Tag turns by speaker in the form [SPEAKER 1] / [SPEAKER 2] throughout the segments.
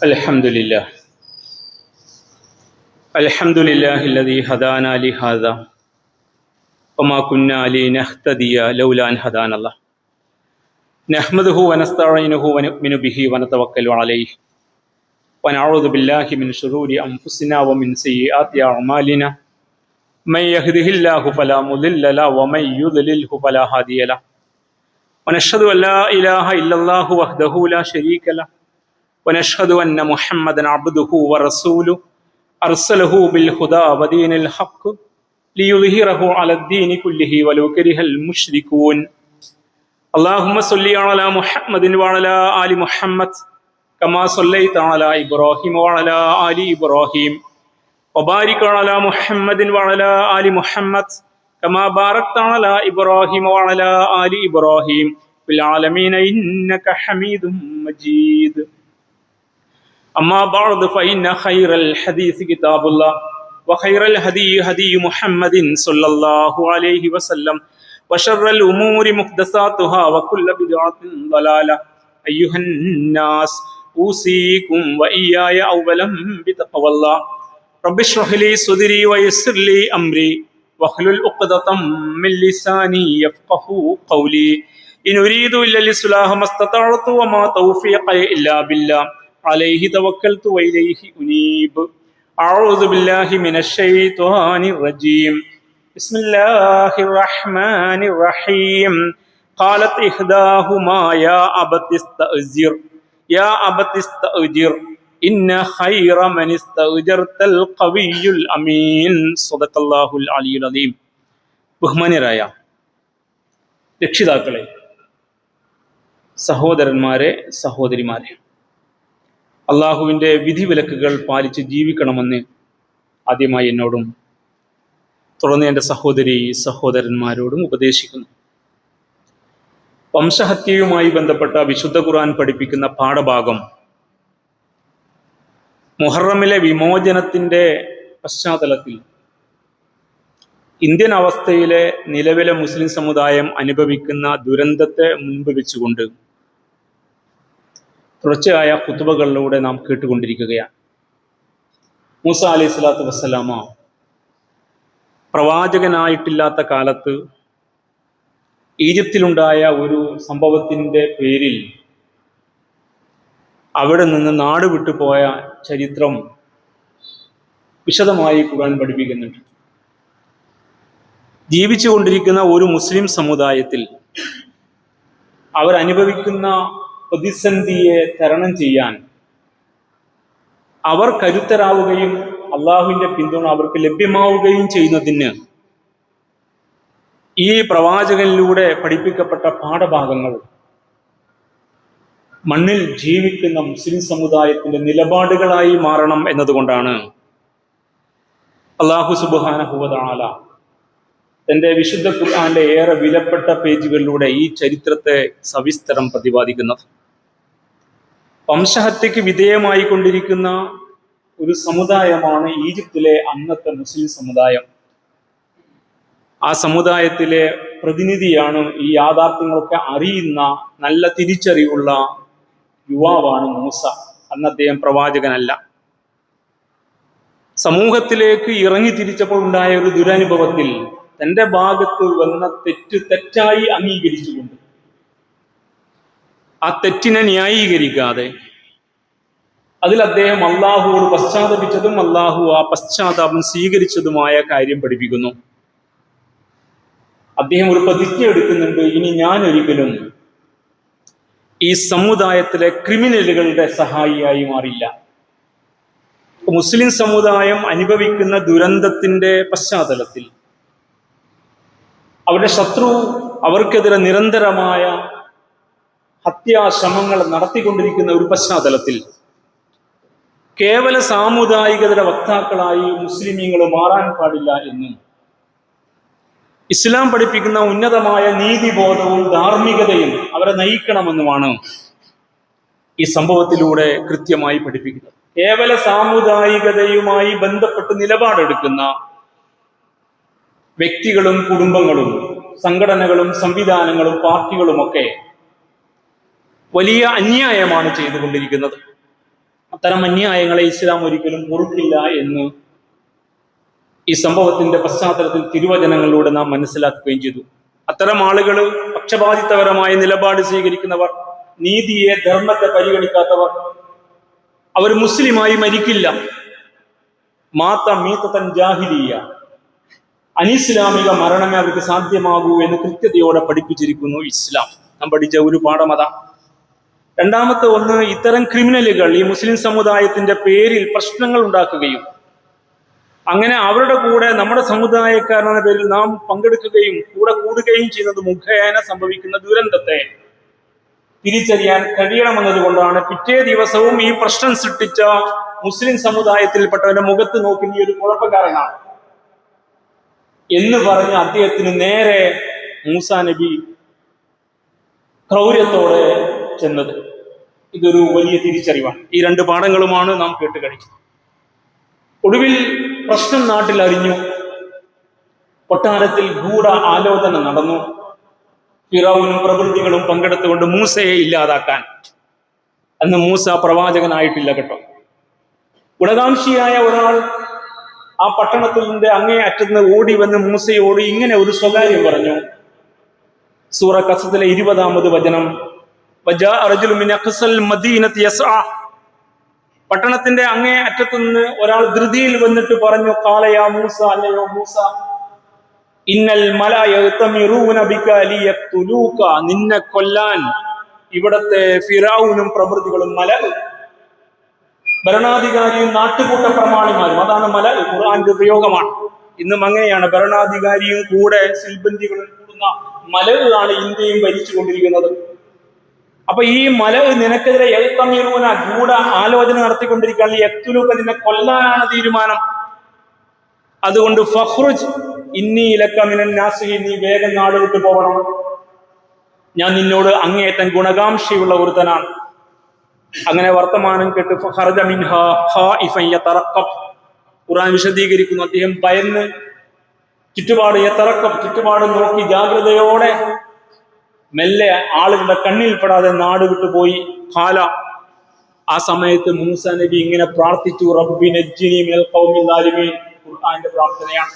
[SPEAKER 1] الحمد لله الحمد لله الذي هدانا لهذا وما كنا لنهتدي لولا أن هدانا الله نحمده ونستعينه ونؤمن به ونتوكل عليه ونعوذ بالله من شرور أنفسنا ومن سيئات أعمالنا من يهده الله فلا مضل له ومن يضلله فلا هادي له ونشهد أن لا إله إلا الله وحده لا شريك له ونشهد أن محمدا عبده ورسوله أرسله بالهدى ودين الحق ليظهره على الدين كله ولو كره المشركون اللهم صل على محمد وعلى آل محمد كما صليت على إبراهيم وعلى آل إبراهيم وبارك على محمد وعلى آل محمد كما باركت على إبراهيم وعلى آل إبراهيم في العالمين إنك حميد مجيد أما بعد فإن خير الحديث كتاب الله وخير الهدي هدي محمد صلى الله عليه وسلم وشر الأمور محدثاتها وكل بدعة ضلالة أيها الناس أوصيكم وإياي أولا بتقوى الله رب اشرح لي صدري ويسر لي أمري واحلل عقدة من لساني يفقهوا قولي إن أريد إلا الإصلاح ما استطعت وما توفيقي إلا بالله عليه توكلت وإليه أنيب أعوذ بالله من الشيطان الرجيم بسم الله الرحمن الرحيم قالت إحداهما يا أبت استأجر إن خير من استأجرت القوي الأمين صدق الله العلي العظيم ബഹുമാന്യരായ രക്ഷിതാക്കളെ, സഹോദരന്മാരെ, സഹോദരിമാരെ, അള്ളാഹുവിൻ്റെ വിധിവിലക്കുകൾ പാലിച്ച് ജീവിക്കണമെന്ന് ആദ്യമായി എന്നോടും തുടർന്ന് എൻ്റെ സഹോദരി സഹോദരന്മാരോടും ഉപദേശിക്കുന്നു. വംശഹത്യയുമായി ബന്ധപ്പെട്ട വിശുദ്ധ ഖുർആൻ പഠിപ്പിക്കുന്ന പാഠഭാഗം മുഹറമിലെ വിമോചനത്തിൻ്റെ പശ്ചാത്തലത്തിൽ ഇന്ത്യൻ അവസ്ഥയിലെ നിലവിലെ മുസ്ലിം സമുദായം അനുഭവിക്കുന്ന ദുരന്തത്തെ മുൻപ് വെച്ചുകൊണ്ട് തുടർച്ചയായ ഖുതുബകളിലൂടെ നാം കേട്ടുകൊണ്ടിരിക്കുകയാണ്. മൂസ അലൈഹി സ്വലാത്തു വസ്സലാമ പ്രവാചകനായിട്ടില്ലാത്ത കാലത്ത് ഈജിപ്തിലുണ്ടായ ഒരു സംഭവത്തിൻ്റെ പേരിൽ അവിടെ നിന്ന് നാട് വിട്ടുപോയ ചരിത്രം വിശദമായി ഖുർആൻ പഠിപ്പിക്കുന്നുണ്ട്. ജീവിച്ചുകൊണ്ടിരിക്കുന്ന ഒരു മുസ്ലിം സമുദായത്തിൽ അവരനുഭവിക്കുന്ന പ്രതിസന്ധിയെ തരണം ചെയ്യാൻ അവർ കരുത്തരാവുകയും അള്ളാഹുവിൻ്റെ പിന്തുണ അവർക്ക് ലഭ്യമാവുകയും ചെയ്യുന്നതിന് ഈ പ്രവാചകനിലൂടെ പഠിപ്പിക്കപ്പെട്ട പാഠഭാഗങ്ങൾ മണ്ണിൽ ജീവിക്കുന്ന മുസ്ലിം സമുദായത്തിന്റെ നിലപാടുകളായി മാറണം എന്നതുകൊണ്ടാണ് അല്ലാഹു സുബ്ഹാനഹു വ തആല തന്റെ വിശുദ്ധ ഖുർആന്റെ ഏറെ വിലപ്പെട്ട പേജുകളിലൂടെ ഈ ചരിത്രത്തെ സവിസ്തരം പ്രതിപാദിക്കുന്നത്. വംശഹത്യക്ക് വിധേയമായി കൊണ്ടിരിക്കുന്ന ഒരു സമുദായമാണ് ഈജിപ്തിലെ അന്നത്തെ മുസ്ലിം സമുദായം. ആ സമുദായത്തിലെ പ്രതിനിധിയാണ് ഈ യാഥാർത്ഥ്യങ്ങളൊക്കെ അറിയുന്ന നല്ല തിരിച്ചറിവുള്ള യുവാവാണ് മൂസ. അന്ന് അദ്ദേഹം പ്രവാചകനല്ല. സമൂഹത്തിലേക്ക് ഇറങ്ങി തിരിച്ചപ്പോൾ ഉണ്ടായ ഒരു ദുരനുഭവത്തിൽ തന്റെ ഭാഗത്ത് വന്ന തെറ്റായി അംഗീകരിച്ചുകൊണ്ട് ആ തെറ്റിനെ ന്യായീകരിക്കാതെ അതിൽ അദ്ദേഹം അള്ളാഹുവോട് പശ്ചാത്തപിച്ചതും അള്ളാഹു ആ പശ്ചാത്താപം സ്വീകരിച്ചതുമായ കാര്യം പഠിപ്പിക്കുന്നു. അദ്ദേഹം ഒരു പ്രതിജ്ഞ എടുക്കുന്നുണ്ട്, ഇനി ഞാൻ ഒരിക്കലും ഈ സമുദായത്തിലെ ക്രിമിനലുകളുടെ സഹായിയായി മാറില്ല. മുസ്ലിം സമുദായം അനുഭവിക്കുന്ന ദുരന്തത്തിന്റെ പശ്ചാത്തലത്തിൽ അവരുടെ ശത്രു അവർക്കെതിരെ നിരന്തരമായ ഹത്യാശ്രമങ്ങൾ നടത്തിക്കൊണ്ടിരിക്കുന്ന ഒരു പശ്ചാത്തലത്തിൽ കേവല സാമുദായികതയുടെ വക്താക്കളായി മുസ്ലിമീങ്ങൾ മാറാൻ പാടില്ല എന്നും ഇസ്ലാം പഠിപ്പിക്കുന്ന ഉന്നതമായ നീതിബോധവും ധാർമ്മികതയും അവരെ നയിക്കണമെന്നുമാണ് ഈ സംഭവത്തിലൂടെ കൃത്യമായി പഠിപ്പിക്കുന്നത്. കേവല സാമുദായികതയുമായി ബന്ധപ്പെട്ട് നിലപാടെടുക്കുന്ന വ്യക്തികളും കുടുംബങ്ങളും സംഘടനകളും സംവിധാനങ്ങളും പാർട്ടികളുമൊക്കെ വലിയ അന്യായമാണ് ചെയ്തുകൊണ്ടിരിക്കുന്നത്. അത്തരം അന്യായങ്ങളെ ഇസ്ലാം ഒരിക്കലും പൊറുക്കില്ല എന്ന് ഈ സംഭവത്തിന്റെ പശ്ചാത്തലത്തിൽ തിരുവചനങ്ങളിലൂടെ നാം മനസ്സിലാക്കുകയും ചെയ്തു. അത്തരം ആളുകൾ, പക്ഷപാതിത്വപരമായ നിലപാട് സ്വീകരിക്കുന്നവർ, നീതിയെ, ധർമ്മത്തെ പരിഗണിക്കാത്തവർ, അവർ മുസ്ലിമായി മരിക്കില്ല. മീത്തൻ ജാഹിലിയ, അനിസ്ലാമിക മരണമേ അവർക്ക് സാധ്യമാകൂ എന്ന് കൃത്യതയോടെ പഠിപ്പിച്ചിരിക്കുന്നു ഇസ്ലാം. നാം പഠിച്ച ഒരു പാഠം അതാ. രണ്ടാമത്തെ ഒന്ന്, ഇത്തരം ക്രിമിനലുകൾ ഈ മുസ്ലിം സമുദായത്തിന്റെ പേരിൽ പ്രശ്നങ്ങൾ ഉണ്ടാക്കുകയും അങ്ങനെ അവരുടെ കൂടെ നമ്മുടെ സമുദായക്കാരെന്ന പേരിൽ നാം പങ്കെടുക്കുകയും കൂടെ കൂടുകയും ചെയ്യുന്നത് മുഖേന സംഭവിക്കുന്ന ദുരന്തത്തെ തിരിച്ചറിയാൻ കഴിയണമെന്നതുകൊണ്ടാണ് പിറ്റേ ദിവസവും ഈ പ്രശ്നം സൃഷ്ടിച്ച മുസ്ലിം സമുദായത്തിൽപ്പെട്ടവന്റെ മുഖത്ത് നോക്കി നീ ഒരു കുഴപ്പക്കാരനാണ് എന്ന് പറഞ്ഞ് അദ്ദേഹത്തിന് നേരെ മൂസാ നബി ക്രൗര്യത്തോടെ ചെന്നത്. ഇതൊരു വലിയ തിരിച്ചറിവാണ്. ഈ രണ്ട് പാഠങ്ങളുമാണ് നാം കേട്ട് കഴിക്കുന്നത്. ഒടുവിൽ പ്രശ്നം നാട്ടിൽ അറിഞ്ഞു. കൊട്ടാരത്തിൽ ഗൂഢ ആലോചന നടന്നു. ഫിറൗനും പ്രകൃതികളും പങ്കെടുത്തുകൊണ്ട് മൂസയെ ഇല്ലാതാക്കാൻ. അന്ന് മൂസ പ്രവാചകനായിട്ടില്ല കേട്ടോ. ഗുണകാംക്ഷിയായ ഒരാൾ ആ പട്ടണത്തിന്റെ അങ്ങേ അറ്റത്ത് ഓടി വന്ന് മൂസയോട് ഇങ്ങനെ ഒരു സ്വകാര്യം പറഞ്ഞു. സൂറ ഖസസിലെ 20-ാമത് വചനം, പട്ടണത്തിന്റെ അങ്ങേ അറ്റത്ത് നിന്ന് ഒരാൾ ധൃതിയിൽ വന്നിട്ട് പറഞ്ഞു, ഖാലയാ മൂസ, അല്ലയോ മൂസ, ഇന്നൽ മലയഅ്തമിറൂന ബിക ലിയഖ്തുലൂക, നിന്നെ കൊല്ലാൻ ഇവിടത്തെ ഫിറഔനും പ്രവൃത്തികളും, ഭരണാധികാരിയും നാട്ടുകൂട്ട പ്രമാണിമാരും, അതാണ് ഖുർആന്റെ ഉപയോഗമാണ്. ഇന്നും അങ്ങനെയാണ്. ഭരണാധികാരിയും കൂടെ സിൽബന്ദികളും കൂടുന്ന ആണ് ഇന്ത്യയും ഭരിച്ചുകൊണ്ടിരിക്കുന്നത്. അപ്പൊ ഈ നിനക്കെതിരെ എഴുത്തമീറൂന ഗൂഢ ആലോചന നടത്തിക്കൊണ്ടിരിക്കുകയാണ്. യഖ്തുലൂക, നിന്നെ കൊല്ലാനാണ് തീരുമാനം. അതുകൊണ്ട് ഫഖ്റുജ് ഇന്നി ലക മിനൻ നാസിഹീൻ, നീ വേഗം നാട് വിട്ടു പോകണം. ഞാൻ നിന്നോട് അങ്ങേയറ്റം ഗുണകാംക്ഷയുള്ള ഒരുത്തനാണ്. അങ്ങനെ വർത്തമാനം കേട്ട് ഫഖറജ മിൻഹാ ഖായിഫൻ യതറഖബ്, ഖുർആൻ വിശദീകരിക്കുന്നു. അദ്ദേഹം ഭയന്ന് ചുറ്റുപാട് നോക്കി ജാഗ്രതയോടെ മെല്ലെ ആളുകളുടെ കണ്ണിൽപ്പെടാതെ നാട് വിട്ടുപോയി. ഖാല, ആ സമയത്ത് മൂസാ നബി ഇങ്ങനെ പ്രാർത്ഥിച്ചു, റബ്ബി നജ്ജിനി മിനൽ ഖൗമി ളാലിമീൻ. ഖുർആന്റെ പ്രാർത്ഥനയാണ്.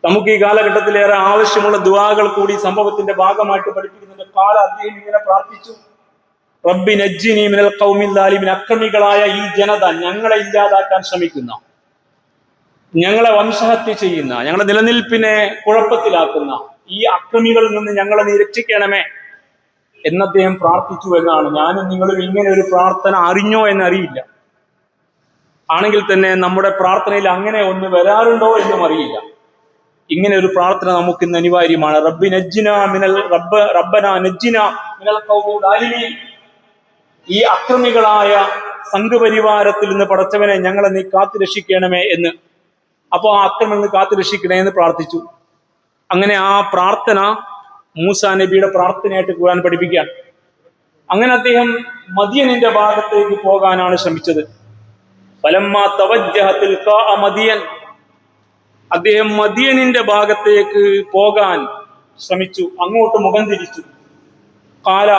[SPEAKER 1] നമുക്ക് ഈ കാലഘട്ടത്തിലേറെ ആവശ്യമുള്ള ദുആകൾ കൂടി സംഭവത്തിന്റെ ഭാഗമായിട്ട് പഠിപ്പിക്കുന്നുണ്ട്. ഖാല, അദ്ദേഹം ഇങ്ങനെ പ്രാർത്ഥിച്ചു, റബ്ബി നജ്ജിനി മിനൽ ഖൗമി ളാലിമീൻ, അക്രമികളായ ഈ ജനത, ഞങ്ങളെ ഇല്ലാതാക്കാൻ ശ്രമിക്കുന്ന, ഞങ്ങളെ വംശഹത്യ ചെയ്യുന്ന, ഞങ്ങളുടെ നിലനിൽപ്പിനെ കുഴപ്പത്തിലാക്കുന്ന ഈ അക്രമികളിൽ നിന്ന് ഞങ്ങളെ നീ രക്ഷിക്കണമേ എന്ന് അദ്ദേഹം പ്രാർത്ഥിച്ചു എന്നാണ്. ഞാനും നിങ്ങളും ഇങ്ങനെ ഒരു പ്രാർത്ഥന അറിഞ്ഞോ എന്നറിയില്ല. ആണെങ്കിൽ തന്നെ നമ്മുടെ പ്രാർത്ഥനയിൽ അങ്ങനെ ഒന്ന് വരാറുണ്ടോ എന്നും അറിയില്ല. ഇങ്ങനെ ഒരു പ്രാർത്ഥന നമുക്ക് ഇന്ന് അനിവാര്യമാണ്. റബ്ബി നജ്ജിന മിനൽ റബ്ബന നജ്ജിന മിനൽ ഖൗമി ളാലിമീൻ, ഈ അക്രമികളായ സംഘപരിവാരത്തിൽ നിന്ന് പടച്ചവനെ ഞങ്ങളെ നീ കാത്തു രക്ഷിക്കണമേ എന്ന്. അപ്പോൾ ആ അക്രമങ്ങൾ കാത്തു രക്ഷിക്കണേ എന്ന് പ്രാർത്ഥിച്ചു. അങ്ങനെ ആ പ്രാർത്ഥന മൂസാ നബിയുടെ പ്രാർത്ഥനയായിട്ട് ഖുർആൻ പഠിപ്പിക്കുകയാണ്. അങ്ങനെ അദ്ദേഹം മദിയനിന്റെ ഭാഗത്തേക്ക് പോകാനാണ് ശ്രമിച്ചത്. ഫലമ്മാ തവജ്ജഹ തിൽഖാ മദിയൻ, അദ്ദേഹം മദിയനിന്റെ ഭാഗത്തേക്ക് പോകാൻ ശ്രമിച്ചു, അങ്ങോട്ട് മുഖം തിരിച്ചു. ഖാല,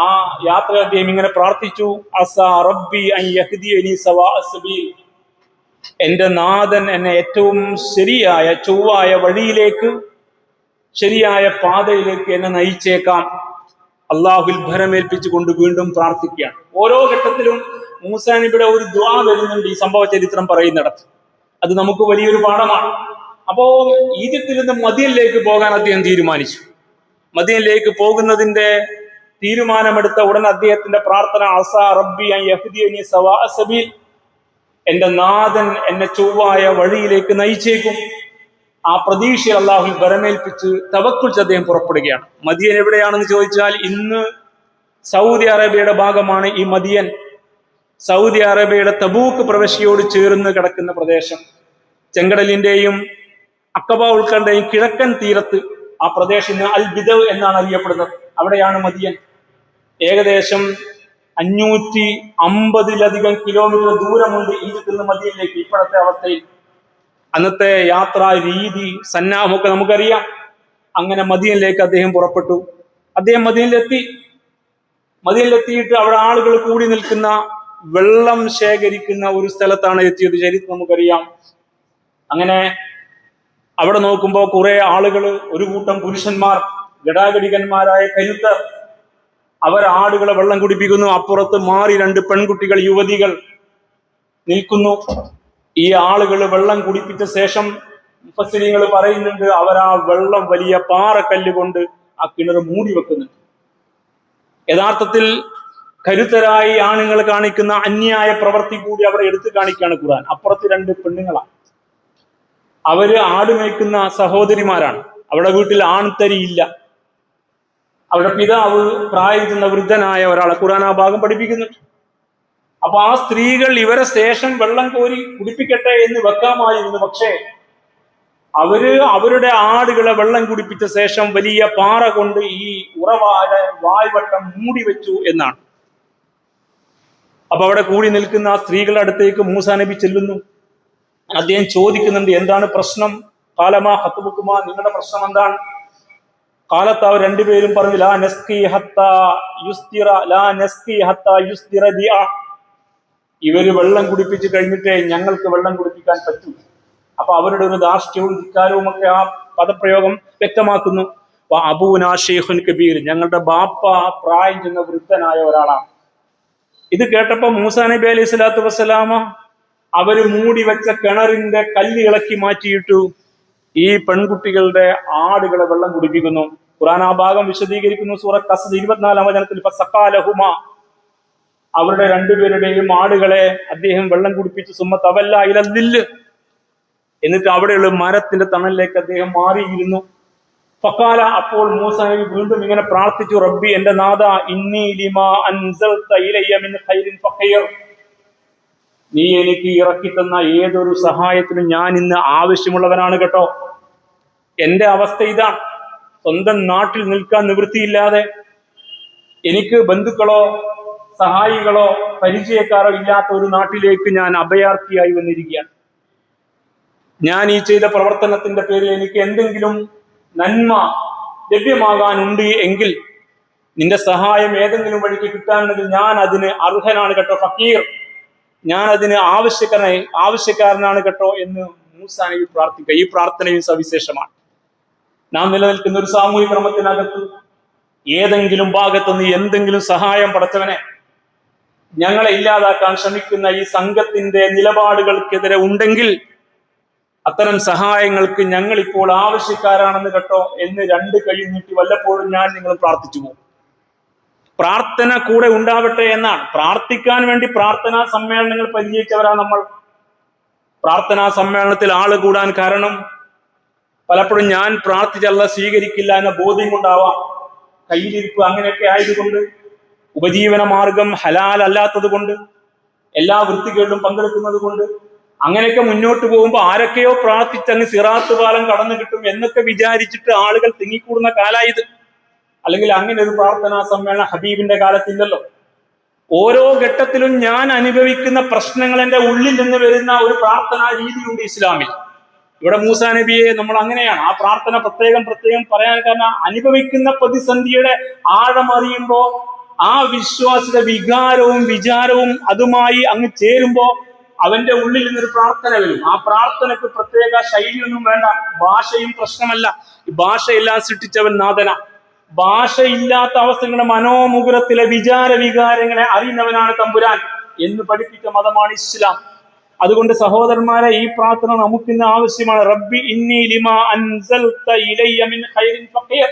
[SPEAKER 1] ആ യാത്ര അദ്ദേഹം ഇങ്ങനെ പ്രാർത്ഥിച്ചു, അസാ റബ്ബി അൻ യഹ്ദിയനി സവാഅ സബീൽ, എന്റെ നാഥൻ എന്നെ ഏറ്റവും ശരിയായ ചൊവ്വായ വഴിയിലേക്ക്, ശരിയായ പാതയിലേക്ക് എന്നെ നയിച്ചേക്കാം. അള്ളാഹുൽ ഭരമേൽപ്പിച്ചുകൊണ്ട് വീണ്ടും പ്രാർത്ഥിക്കുകയാണ്. ഓരോ ഘട്ടത്തിലും മൂസാ നബിയുടെ ഒരു ദുആ വരുന്നുണ്ട് ഈ സംഭവ ചരിത്രം പറയുന്നിടത്ത്. അത് നമുക്ക് വലിയൊരു പാഠമാണ്. അപ്പോ ഈജിപ്തിൽ നിന്ന് മദിയനിലേക്ക് പോകാൻ അദ്ദേഹം തീരുമാനിച്ചു. മദിയനിലേക്ക് പോകുന്നതിന്റെ തീരുമാനമെടുത്ത ഉടൻ അദ്ദേഹത്തിന്റെ പ്രാർത്ഥന, അസാ റബ്ബി അൻ യഹ്ദിയനി സവാഅ സബീൽ, എന്റെ നാഥൻ എന്നെ ചൊവ്വായ വഴിയിലേക്ക് നയിച്ചേക്കും. ആ പ്രതീക്ഷയിൽ അള്ളാഹുൽ ബരമേൽപ്പിച്ച് തവക്കുൽ അദ്ദേഹം പുറപ്പെടുകയാണ്. മദിയൻ എവിടെയാണെന്ന് ചോദിച്ചാൽ ഇന്ന് സൗദി അറേബ്യയുടെ ഭാഗമാണ് ഈ മദിയൻ. സൗദി അറേബ്യയുടെ തബൂക്ക് പ്രവിശ്യയോട് ചേർന്ന് കിടക്കുന്ന പ്രദേശം. ചെങ്കടലിന്റെയും അക്കബ ഉൾക്കടലിന്റെയും കിഴക്കൻ തീരത്ത് ആ പ്രദേശം അൽ ബിദവ് എന്നാണ് അറിയപ്പെടുന്നത്. അവിടെയാണ് മദിയൻ. ഏകദേശം 550-ലധികം കിലോമീറ്റർ ദൂരമുണ്ട് ഈജിപ്തിൽ നിന്ന് മദിയനിലേക്ക്. ഇപ്പോഴത്തെ അവസ്ഥയിൽ അന്നത്തെ യാത്രാ രീതി, സന്നാഹമൊക്കെ നമുക്കറിയാം. അങ്ങനെ മദിയനിലേക്ക് അദ്ദേഹം പുറപ്പെട്ടു. അദ്ദേഹം മദിയനിലെത്തിയിട്ട് അവിടെ ആളുകൾ കൂടി നിൽക്കുന്ന വെള്ളം ശേഖരിക്കുന്ന ഒരു സ്ഥലത്താണ് എത്തിയത്. ചരിത്രം നമുക്കറിയാം. അങ്ങനെ അവിടെ നോക്കുമ്പോൾ കുറെ ആളുകൾ, ഒരു കൂട്ടം പുരുഷന്മാർ, ഗടാഗടികന്മാരായ കരുത്തർ, അവർ ആടുകളെ വെള്ളം കുടിപ്പിക്കുന്നു. അപ്പുറത്ത് മാറി 2 പെൺകുട്ടികൾ, യുവതികൾ നിൽക്കുന്നു. ഈ ആളുകൾ വെള്ളം കുടിപ്പിച്ച ശേഷം മുഫസ്സിരീങ്ങൾ പറയുന്നുണ്ട്, അവർ ആ വെള്ളം വലിയ പാറക്കല്ല് കൊണ്ട് ആ കിണർ മൂടി വെക്കുന്നുണ്ട്. യഥാർത്ഥത്തിൽ കരുത്തരായി ആണുങ്ങൾ കാണിക്കുന്ന അന്യായ പ്രവൃത്തി കൂടി അവിടെ എടുത്തു കാണിക്കുകയാണ് ഖുർആൻ. അപ്പുറത്ത് 2 പെണ്ണുങ്ങളാണ്. അവര് ആടുമേക്കുന്ന സഹോദരിമാരാണ്. അവിടെ വീട്ടിൽ ആൺതരിയില്ല. അവരുടെ പിതാവ് പ്രായം ചെന്ന വൃദ്ധനായ ഒരാളെ ഖുർആൻ ആ ഭാഗം പഠിപ്പിക്കുന്നുണ്ട്. അപ്പൊ ആ സ്ത്രീകൾ ഇവരെ ശേഷം വെള്ളം കോരി കുടിപ്പിക്കട്ടെ എന്ന് വെക്കാമായിരുന്നു. പക്ഷേ അവര് അവരുടെ ആടുകളെ വെള്ളം കുടിപ്പിച്ച ശേഷം വലിയ പാറ കൊണ്ട് ഈ ഉറവാടെ വായ്വട്ടം മൂടി വെച്ചു എന്നാണ്. അപ്പൊ അവിടെ കൂടി നിൽക്കുന്ന ആ സ്ത്രീകളുടെ അടുത്തേക്ക് മൂസാ നബി ചെല്ലുന്നു. അദ്ദേഹം ചോദിക്കുന്നുണ്ട്, എന്താണ് പ്രശ്നം? കാലമാ ഹത്തുബുക്കുമാ, നിങ്ങളുടെ പ്രശ്നം എന്താണ്? കാലത്ത് അവർ 2 പേരും പറഞ്ഞു, ലാ നസ്കി ഹത്താ യുസ്തിറ ലാ നസ്കി ഹത്താ യുസ്തിറ ദിഅ. ഇവര് വെള്ളം കുടിപ്പിച്ച് കഴിഞ്ഞിട്ടേ ഞങ്ങൾക്ക് വെള്ളം കുടിപ്പിക്കാൻ പറ്റൂ. അപ്പൊ അവരുടെ ഒരു ധാർഷ്ട്യവും ധിക്കാരവും ഒക്കെ ആ പദപ്രയോഗം വ്യക്തമാക്കുന്നു. അബൂനാ ഷെയ്ഖുൻ കബീർ, ഞങ്ങളുടെ ബാപ്പ പ്രായം ചെന്ന വൃദ്ധനായ ഒരാളാണ്. ഇത് കേട്ടപ്പോ മൂസാ നബി അലൈഹി സ്വലാത്തു വസ്സലാമ അവര് മൂടി വെച്ച കിണറിന്റെ കല്ല് ഇളക്കി മാറ്റിയിട്ടു ഈ പെൺകുട്ടികളുടെ ആടുകളെ വെള്ളം കുടിപ്പിക്കുന്നു. ഖുർആൻ ആ ഭാഗം വിശദീകരിക്കുന്നു. സൂറ ഖസസ് 24-ാം വചനത്തിൽ ഫസഖാലഹുമാ, അവരുടെ 2 പേരുടെയും ആടുകളെ അദ്ദേഹം വെള്ളം കുടിപ്പിച്ചു. സുമ്മ തവല്ല ഇലല്ലില്ല്, എന്നിട്ട് അവിടെയുള്ള മരത്തിന്റെ തണലിലേക്ക് അദ്ദേഹം മാറിയിരുന്നു. ഫഖാല, അപ്പോൾ മൂസാ നബി വീണ്ടും ഇങ്ങനെ പ്രാർത്ഥിച്ചു, റബ്ബി, എന്റെ നാഥ, ഇന്നി ലിമാ അൻസൽത ഇലയ്യ മിൻ ഖൈരിൻ ഫഖീർ, നീ എനിക്ക് ഇറക്കി തന്ന ഏതൊരു സഹായത്തിനും ഞാൻ ഇന്ന് ആവശ്യമുള്ളവനാണ് കേട്ടോ. എന്റെ അവസ്ഥ ഇതാണ്. സ്വന്തം നാട്ടിൽ നിൽക്കാൻ നിവൃത്തിയില്ലാതെ, എനിക്ക് ബന്ധുക്കളോ സഹായികളോ പരിചയക്കാരോ ഇല്ലാത്ത ഒരു നാട്ടിലേക്ക് ഞാൻ അഭയാർത്ഥിയായി വന്നിരിക്കുകയാണ്. ഞാൻ ഈ ചെയ്ത പ്രവർത്തനത്തിന്റെ പേരിൽ എനിക്ക് എന്തെങ്കിലും നന്മ ലഭ്യമാകാനുണ്ട് എങ്കിൽ നിന്റെ സഹായം ഏതെങ്കിലും വഴിക്ക് കിട്ടാനുണ്ടെങ്കിൽ ഞാൻ അതിന് അർഹനാണ് കേട്ടോ ഫക്കീർ, ഞാൻ അതിന് ആവശ്യക്കാരനാണ് കേട്ടോ എന്ന് മൂസാ നബി പ്രാർത്ഥിക്കുക. ഈ പ്രാർത്ഥനയും സവിശേഷമാണ്. നാം നിലനിൽക്കുന്ന ഒരു സാമൂഹിക ക്രമത്തിനകത്ത് ഏതെങ്കിലും ഭാഗത്തുനിന്ന് എന്തെങ്കിലും സഹായം പടച്ചവനെ ഞങ്ങളെ ഇല്ലാതാക്കാൻ ശ്രമിക്കുന്ന ഈ സംഘത്തിന്റെ നിലപാടുകൾക്കെതിരെ ഉണ്ടെങ്കിൽ അത്തരം സഹായങ്ങൾക്ക് ഞങ്ങൾ ഇപ്പോൾ ആവശ്യക്കാരാണെന്ന് കേട്ടോ എന്ന് 2 കൈ നീട്ടി വല്ലപ്പോഴും ഞാൻ നിങ്ങൾ പ്രാർത്ഥിച്ചു പോകും. പ്രാർത്ഥന കൂടെ ഉണ്ടാവട്ടെ എന്നാണ്. പ്രാർത്ഥിക്കാൻ വേണ്ടി പ്രാർത്ഥനാ സമ്മേളനങ്ങൾ പരിചയിച്ചവരാണ് നമ്മൾ. പ്രാർത്ഥനാ സമ്മേളനത്തിൽ ആള് കൂടാൻ കാരണം പലപ്പോഴും ഞാൻ പ്രാർത്ഥിച്ച അല്ലാഹ് സ്വീകരിക്കില്ല എന്ന ബോധ്യം കൊണ്ടാവാം, കയ്യിലിരിപ്പ് അങ്ങനെയൊക്കെ ആയതുകൊണ്ട്, ഉപജീവന മാർഗം ഹലാൽ അല്ലാത്തത് കൊണ്ട്, എല്ലാ വൃത്തികളിലും പങ്കെടുക്കുന്നത് കൊണ്ട്, അങ്ങനെയൊക്കെ മുന്നോട്ട് പോകുമ്പോൾ ആരൊക്കെയോ പ്രാർത്ഥിച്ചങ്ങ് സിറാത്ത് പാലം കടന്നു കിട്ടും എന്നൊക്കെ വിചാരിച്ചിട്ട് ആളുകൾ തിങ്ങിക്കൂടുന്ന കാലായത്. അല്ലെങ്കിൽ അങ്ങനെ ഒരു പ്രാർത്ഥനാ സമ്മേളനം ഹബീബിന്റെ കാലത്തില്ലല്ലോ. ഓരോ ഘട്ടത്തിലും ഞാൻ അനുഭവിക്കുന്ന പ്രശ്നങ്ങൾ എൻ്റെ ഉള്ളിൽ നിന്ന് വരുന്ന ഒരു പ്രാർത്ഥനാ രീതിയുണ്ട് ഇസ്ലാമിൽ. ഇവിടെ മൂസാ നബിയെ നമ്മൾ അങ്ങനെയാണ് ആ പ്രാർത്ഥന പ്രത്യേകം പറയാൻ കാരണം, അനുഭവിക്കുന്ന പ്രതിസന്ധിയുടെ ആഴമറിയുമ്പോൾ ആ വിശ്വാസിയുടെ വികാരവും വിചാരവും അതുമായി അങ്ങ് ചേരുമ്പോ അവന്റെ ഉള്ളിൽ നിന്നൊരു പ്രാർത്ഥന വരും. ആ പ്രാർത്ഥനയ്ക്ക് പ്രത്യേക ശൈലിയൊന്നും വേണ്ട, ഭാഷയും പ്രശ്നമല്ല. ഭാഷയെല്ലാം സൃഷ്ടിച്ചവൻ നാഥന. ഭാഷയില്ലാത്ത അവസ്ഥകളുടെ മനോമുകുരത്തിലെ വികാരങ്ങളെ അറിയുന്നവനാണ് തമ്പുരാൻ എന്ന് പഠിപ്പിച്ച മതമാണ് ഇസ്ലാം. അതുകൊണ്ട് സഹോദരന്മാരെ, ഈ പ്രാർത്ഥന നമുക്കിന്ന് ആവശ്യമാണ്. റബ്ബി ഇന്നി ലിമാ അൻസൽത ഇലയ്യ മിൻ ഖൈരിൻ ഫഖീർ,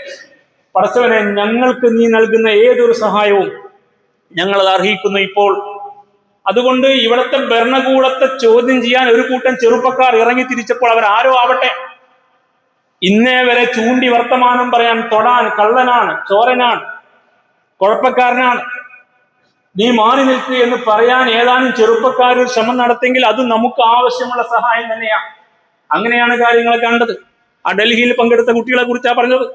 [SPEAKER 1] പടച്ചവനെ ഞങ്ങൾക്ക് നീ നൽകുന്ന ഏതൊരു സഹായവും ഞങ്ങൾ അത് അർഹിക്കുന്നു ഇപ്പോൾ. അതുകൊണ്ട് ഇവിടുത്തെ ഭരണകൂടത്തെ ചോദ്യം ചെയ്യാൻ ഒരു കൂട്ടം ചെറുപ്പക്കാർ ഇറങ്ങി തിരിച്ചപ്പോൾ അവരാരോ ആവട്ടെ, ഇന്നേ വരെ ചൂണ്ടി വർത്തമാനം പറയാൻ തൊടാൻ കള്ളനാണ്, ചോരനാണ്, കുഴപ്പക്കാരനാണ്, നീ മാറി നിൽക്കുക എന്ന് പറയാൻ ഏതാനും ചെറുപ്പക്കാർ ശ്രമം നടത്തിയെങ്കിൽ അത് നമുക്ക് ആവശ്യമുള്ള സഹായം തന്നെയാണ്. അങ്ങനെയാണ് കാര്യങ്ങൾ കണ്ടത്. ആ ഡൽഹിയിൽ പങ്കെടുത്ത കുട്ടികളെ കുറിച്ചാണ് പറഞ്ഞത്.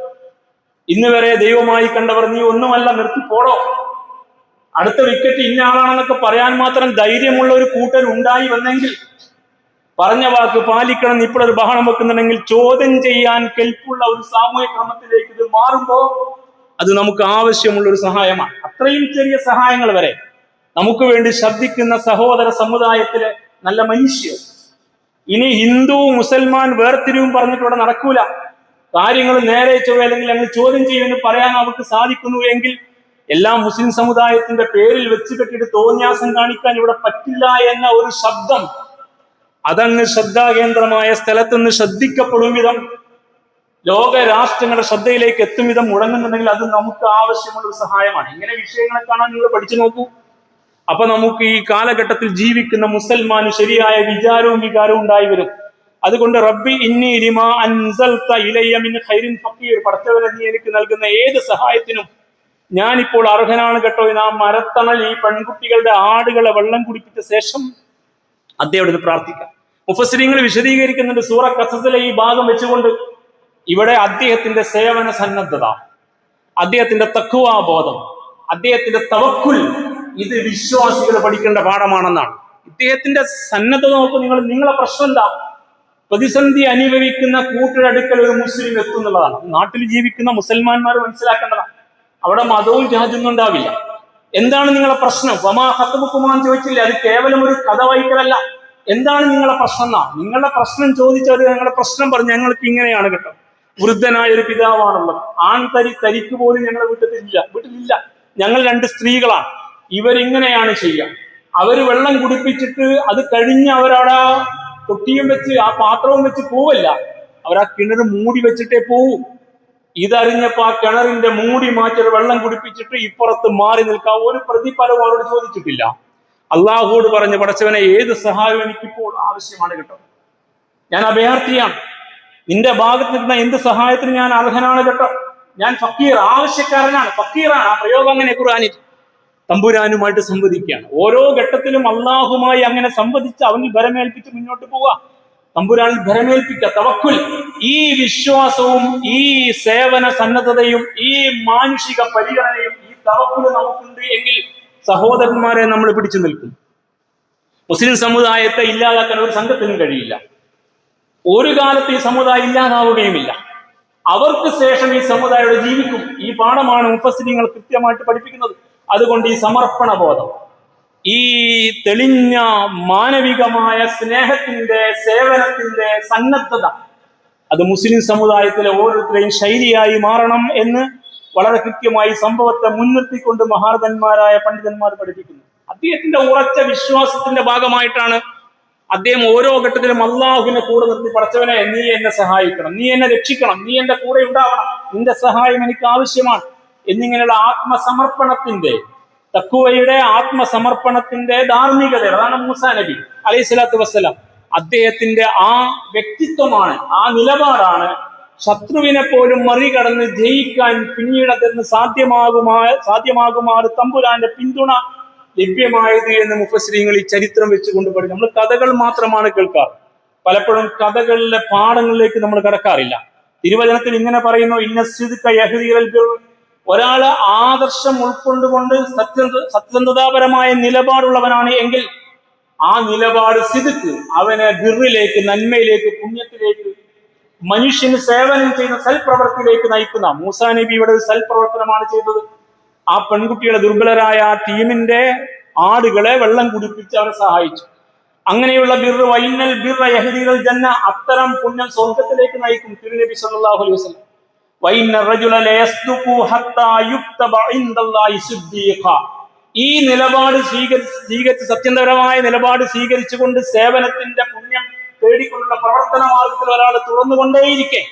[SPEAKER 1] ഇന്ന് വരെ ദൈവമായി കണ്ടവർ നീ ഒന്നുമല്ല, നിർത്തിപ്പോടോ, അടുത്ത വിക്കറ്റ് ഇന്ന ആളാണെന്നൊക്കെ പറയാൻ മാത്രം ധൈര്യമുള്ള ഒരു കൂട്ടർ ഉണ്ടായി വന്നെങ്കിൽ, പറഞ്ഞ വാക്ക് പാലിക്കണം, ഇപ്പോഴൊരു ബഹളം വെക്കുന്നുണ്ടെങ്കിൽ ചോദ്യം ചെയ്യാൻ കെൽപ്പുള്ള ഒരു സാമൂഹിക ക്രമത്തിലേക്ക് ഇത് മാറുമ്പോൾ അത് നമുക്ക് ആവശ്യമുള്ള ഒരു സഹായമാണ്. അത്രയും ചെറിയ സഹായങ്ങൾ വരെ നമുക്ക് വേണ്ടി ശബ്ദിക്കുന്ന സഹോദര സമുദായത്തിലെ നല്ല മനുഷ്യർ. ഇനി ഹിന്ദു മുസൽമാൻ വേർതിരിവും പറഞ്ഞിട്ട് ഇവിടെ നടക്കൂല. കാര്യങ്ങൾ നേരെ ചൊവ്വ അല്ലെങ്കിൽ ഞങ്ങൾ ചോദ്യം ചെയ്യുമെന്ന് പറയാൻ അവർക്ക് സാധിക്കുന്നു എങ്കിൽ എല്ലാ മുസ്ലിം സമുദായത്തിന്റെ പേരിൽ വെച്ച് കെട്ടിയിട്ട് തോന്യാസം കാണിക്കാൻ ഇവിടെ പറ്റില്ല എന്ന ഒരു ശബ്ദം അതങ്ങ് ശ്രദ്ധാകേന്ദ്രമായ സ്ഥലത്തുനിന്ന് ശ്രദ്ധിക്കപ്പെടും വിധം ലോക രാഷ്ട്രങ്ങളുടെ ശ്രദ്ധയിലേക്ക് എത്തും വിധം മുടങ്ങുന്നുണ്ടെങ്കിൽ അത് നമുക്ക് ആവശ്യമുള്ള ഒരു സഹായമാണ്. ഇങ്ങനെ വിഷയങ്ങളെ കാണാൻ നിങ്ങൾ പഠിച്ചു നോക്കൂ. അപ്പൊ നമുക്ക് ഈ കാലഘട്ടത്തിൽ ജീവിക്കുന്ന മുസൽമാന് ശരിയായ വിചാരവും വികാരവും ഉണ്ടായി വരും. അതുകൊണ്ട് റബ്ബി ഇന്നി ലിമാ അൻസൽത ഇലയ്യ മിൻ ഖൈറിൻ ഫഖീർ, പടച്ചവനെ നീ എനിക്ക് നൽകുന്ന ഏത് സഹായത്തിനും ഞാനിപ്പോൾ അർഹനാണ് കേട്ടോ. നാം മരത്തണൽ ഈ പെൺകുട്ടികളുടെ ആടുകളെ വെള്ളം കുടിപ്പിച്ച ശേഷം അദ്ദേഹത്തിന് പ്രാർത്ഥിക്കാം. മുഫസ്സിരീങ്ങൾ വിശദീകരിക്കുന്നുണ്ട് സൂറ ഖസസിലെ ഈ ഭാഗം വെച്ചുകൊണ്ട് ഇവിടെ അദ്ദേഹത്തിന്റെ സേവന സന്നദ്ധത, അദ്ദേഹത്തിന്റെ തഖ്വാബോധം, അദ്ദേഹത്തിന്റെ തവക്കുൽ, ഇത് വിശ്വാസികൾ പഠിക്കേണ്ട പാഠമാണെന്നാണ്. ഇദ്ദേഹത്തിന്റെ സന്നദ്ധത നോക്കൂ. നിങ്ങളെ പ്രശ്നം എന്താ? പ്രതിസന്ധി അനുഭവിക്കുന്ന കൂട്ടരുടെ അടുക്കൽ ഒരു മുസ്ലിം എത്തുന്നുള്ളതാണ്. നാട്ടിൽ ജീവിക്കുന്ന മുസൽമാന്മാർ മനസ്സിലാക്കേണ്ടതാണ്. അവിടെ മതവും ജാതിയൊന്നും ഉണ്ടാവില്ല. എന്താണ് നിങ്ങളെ പ്രശ്നം? വമാ ഖത്ബുകുമാൻ ചോദിച്ചില്ല. അത് കേവലം ഒരു കഥ വായിക്കലല്ല. എന്താണ് നിങ്ങളെ പ്രശ്നം എന്നാ? നിങ്ങളുടെ പ്രശ്നം ചോദിച്ചത് ഞങ്ങളുടെ പ്രശ്നം പറഞ്ഞു. ഞങ്ങൾക്ക് ഇങ്ങനെയാണ് കേട്ടോ. വൃദ്ധനായ ഒരു പിതാവാണുള്ളത്. തരിക്ക് പോലും ഞങ്ങളെ വീട്ടിലില്ല. ഞങ്ങൾ 2 സ്ത്രീകളാണ്. ഇവരിങ്ങനെയാണ് ചെയ്യുക. അവര് വെള്ളം കുടിപ്പിച്ചിട്ട് അത് കഴിഞ്ഞ് അവരവിടെ തൊട്ടിയും വെച്ച് ആ പാത്രവും വെച്ച് പോവല്ല, അവർ ആ കിണർ മൂടി വെച്ചിട്ടേ പോവും. ഇതറിഞ്ഞപ്പോ ആ കിണറിന്റെ മൂടി മാറ്റി വെള്ളം കുടിപ്പിച്ചിട്ട് ഇപ്പുറത്ത് മാറി നിൽക്കാൻ ഒരു പ്രതിഫലവും അവരോട് ചോദിച്ചിട്ടില്ല. അള്ളാഹുവോട് പറഞ്ഞ് പടച്ചവനെ ഏത് സഹായവും എനിക്കിപ്പോൾ ആവശ്യമാണ് കേട്ടോ. ഞാൻ അഭയാർത്ഥിയാണ്. നിന്റെ ഭാഗത്ത് നിന്ന എന്ത് സഹായത്തിന് ഞാൻ അർഹനാണ് കേട്ടോ. ഞാൻ ഫക്കീർ, ആവശ്യക്കാരനാണ്, ഫക്കീറാണ്. ആ പ്രയോഗം അങ്ങനെ ഖുർആനിൽ തമ്പുരാനുമായിട്ട് സംവദിക്കുകയാണ്. ഓരോ ഘട്ടത്തിലും അള്ളാഹുമായി അങ്ങനെ സംവദിച്ച് അവനിൽ ഭരമേൽപ്പിച്ച് മുന്നോട്ട് പോവുക, തമ്പുരാനിൽ ഭരമേൽപ്പിക്കുക. തവക്കുൽ, ഈ വിശ്വാസവും ഈ സേവന സന്നദ്ധതയും ഈ മാനുഷിക പരിഗണനയും ഈ തവക്കുൽ നമുക്കുണ്ട് എങ്കിൽ സഹോദരന്മാരെ നമ്മൾ പിടിച്ചു നിൽക്കും. മുസ്ലിം സമുദായത്തെ ഇല്ലാതാക്കാൻ ഒരു സംഘത്തിനും കഴിയില്ല. ഒരു കാലത്ത് ഈ സമുദായം ഇല്ലാതാവുകയുമില്ല. അവർക്ക് ശേഷം ഈ സമുദായം ജീവിക്കും. ഈ പാഠമാണ് മുഫസ്സിരീങ്ങൾ കൃത്യമായിട്ട് പഠിപ്പിക്കുന്നത്. അതുകൊണ്ട് ഈ സമർപ്പണ ബോധം, ഈ തെളിഞ്ഞ മാനവികമായ സ്നേഹത്തിന്റെ സേവനത്തിന്റെ സന്നദ്ധത, അത് മുസ്ലിം സമുദായത്തിലെ ഓരോരുത്തരെയും ശൈലിയായി മാറണം എന്ന് വളരെ കൃത്യമായി സംഭവത്തെ മുൻനിർത്തിക്കൊണ്ട് മഹാരഥന്മാരായ പണ്ഡിതന്മാർ പഠിപ്പിക്കുന്നു. അദ്ദേഹത്തിന്റെ ഉറച്ച വിശ്വാസത്തിന്റെ ഭാഗമായിട്ടാണ് അദ്ദേഹം ഓരോ ഘട്ടത്തിലും അള്ളാഹുവിനെ കൂടെ നിർത്തി പടച്ചവനെ നീ എന്നെ സഹായിക്കണം, നീ എന്നെ രക്ഷിക്കണം, നീ എന്റെ കൂടെ ഉണ്ടാവണം, നിന്റെ സഹായം എനിക്ക് ആവശ്യമാണ് എന്നിങ്ങനെയുള്ള ആത്മസമർപ്പണത്തിന്റെ, തഖ്വയുടെ ആത്മസമർപ്പണത്തിന്റെ ധാർമ്മികതയുടെ, അതാണ് മൂസാ നബി അലൈഹി സ്വലാത്തു വസ്സലാം. അദ്ദേഹത്തിന്റെ ആ വ്യക്തിത്വമാണ്, ആ നിലപാടാണ് ശത്രുവിനെ പോലും മറികടന്ന് ജയിക്കാൻ പിന്നീട് അതിന് സാധ്യമാകുമാറ് തമ്പുരാന്റെ പിന്തുണ ലഭ്യമായത് എന്ന് മുഫസ്സിരീങ്ങൾ ഈ ചരിത്രം വെച്ചുകൊണ്ട് പഠിക്കും. നമ്മൾ കഥകൾ മാത്രമാണ് കേൾക്കാറ്. പലപ്പോഴും കഥകളിലെ പാഠങ്ങളിലേക്ക് നമ്മൾ കടക്കാറില്ല. തിരുവചനത്തിൽ ഇങ്ങനെ പറയുന്നു, ഇന്നസിദ്ക യഹ്ദിൽ ബിർ, ഒരാള് ആദർശം ഉൾക്കൊണ്ടുകൊണ്ട് സത്യസന്ധതാപരമായ നിലപാടുള്ളവനാണ് എങ്കിൽ ആ നിലപാട് സിദ്ക്ക് അവനെ ബിറിലേക്ക്, നന്മയിലേക്ക്, പുണ്യത്തിലേക്ക്, മനുഷ്യന് സേവനം ചെയ്യുന്ന സൽപ്രവർത്തിയിലേക്ക് നയിക്കുന്ന. മൂസാ നബി ഇവിടെ സൽപ്രവർത്തനമാണ് ചെയ്തത്. ആ പെൺകുട്ടിയുടെ ദുർബലരായ ആ ടീമിന്റെ ആടുകളെ വെള്ളം കുടിപ്പിച്ച് അവരെ സഹായിച്ചു. അങ്ങനെയുള്ള ബിർ, വൈനൽ ബിർ യഹ്ദിൽ ജന്ന, അത്തരം പുണ്യം സ്വർഗത്തിലേക്ക് നയിക്കും. തിരുനബി സല്ലല്ലാഹു അലൈഹി വസല്ലം ഈ നിലപാട് സ്വീകരിച്ച് സത്യപരമായ നിലപാട് സ്വീകരിച്ചുകൊണ്ട് സേവനത്തിന്റെ പുണ്യം തേടിക്കൊണ്ടുള്ള പ്രവർത്തന മാർഗത്തിൽ ഒരാൾ തുറന്നുകൊണ്ടേയിരിക്കെ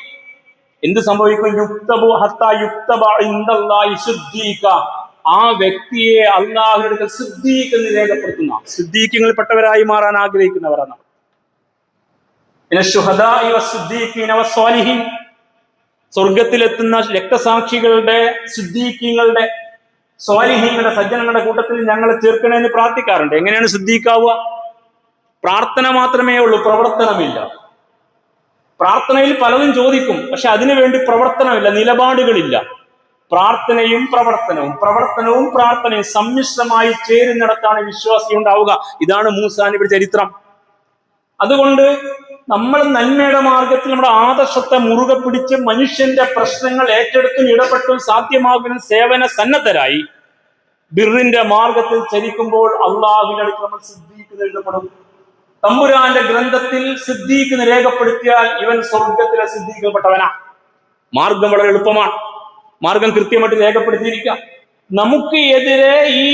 [SPEAKER 1] എന്ത് സംഭവിക്കും? ആ വ്യക്തിയെ അല്ലാഹുവിന്റെ സിദ്ദീഖ് എന്ന് രേഖപ്പെടുത്തുന്ന, സിദ്ദീഖുകളിൽപ്പെട്ടവരായി മാറാൻ ആഗ്രഹിക്കുന്നവരാണ്. സ്വർഗത്തിലെത്തുന്ന രക്തസാക്ഷികളുടെ, സിദ്ദീഖീങ്ങളുടെ, സ്വാലിഹീങ്ങളുടെ, സജ്ജനങ്ങളുടെ കൂട്ടത്തിൽ ഞങ്ങളെ ചേർക്കണമെന്ന് പ്രാർത്ഥിക്കാറുണ്ട്. എങ്ങനെയാണ് സിദ്ദീഖാവുക? പ്രാർത്ഥന മാത്രമേ ഉള്ളൂ, പ്രവർത്തനമില്ല. പ്രാർത്ഥനയിൽ പലതും ചോദിക്കും, പക്ഷെ അതിനുവേണ്ടി പ്രവർത്തനമില്ല, നിലപാടുകളില്ല. പ്രാർത്ഥനയും പ്രവർത്തനവും, പ്രവർത്തനവും പ്രാർത്ഥനയും സമ്മിശ്രമായി ചേരുന്നിടത്താണ് വിശ്വാസി ഉണ്ടാവുക. ഇതാണ് മൂസാ നബിയുടെ ചരിത്രം. അതുകൊണ്ട് നമ്മൾ നന്മയുടെ മാർഗത്തിൽ നമ്മുടെ ആദർശത്തെ മുറുകെ പിടിച്ച് മനുഷ്യന്റെ പ്രശ്നങ്ങൾ ഏറ്റെടുത്തും ഇടപെട്ടും സാധ്യമാകുന്ന സേവന സന്നദ്ധരായി ബിറിന്റെ മാർഗത്തിൽ ചരിക്കുമ്പോൾ അള്ളാഹുവിന്റെ അടുത്ത് നമ്മൾ സിദ്ദീഖ് എഴുതപ്പെടും. തമ്പുരാന്റെ ഗ്രന്ഥത്തിൽ സിദ്ദീഖ് രേഖപ്പെടുത്തിയാൽ ഇവൻ സ്വർഗത്തിലെ സിദ്ദീഖിൽപ്പെട്ടവനാ. മാർഗം വളരെ എളുപ്പമാണ്, മാർഗം കൃത്യമായിട്ട് രേഖപ്പെടുത്തിയിരിക്കാം. നമുക്ക് എതിരെ ഈ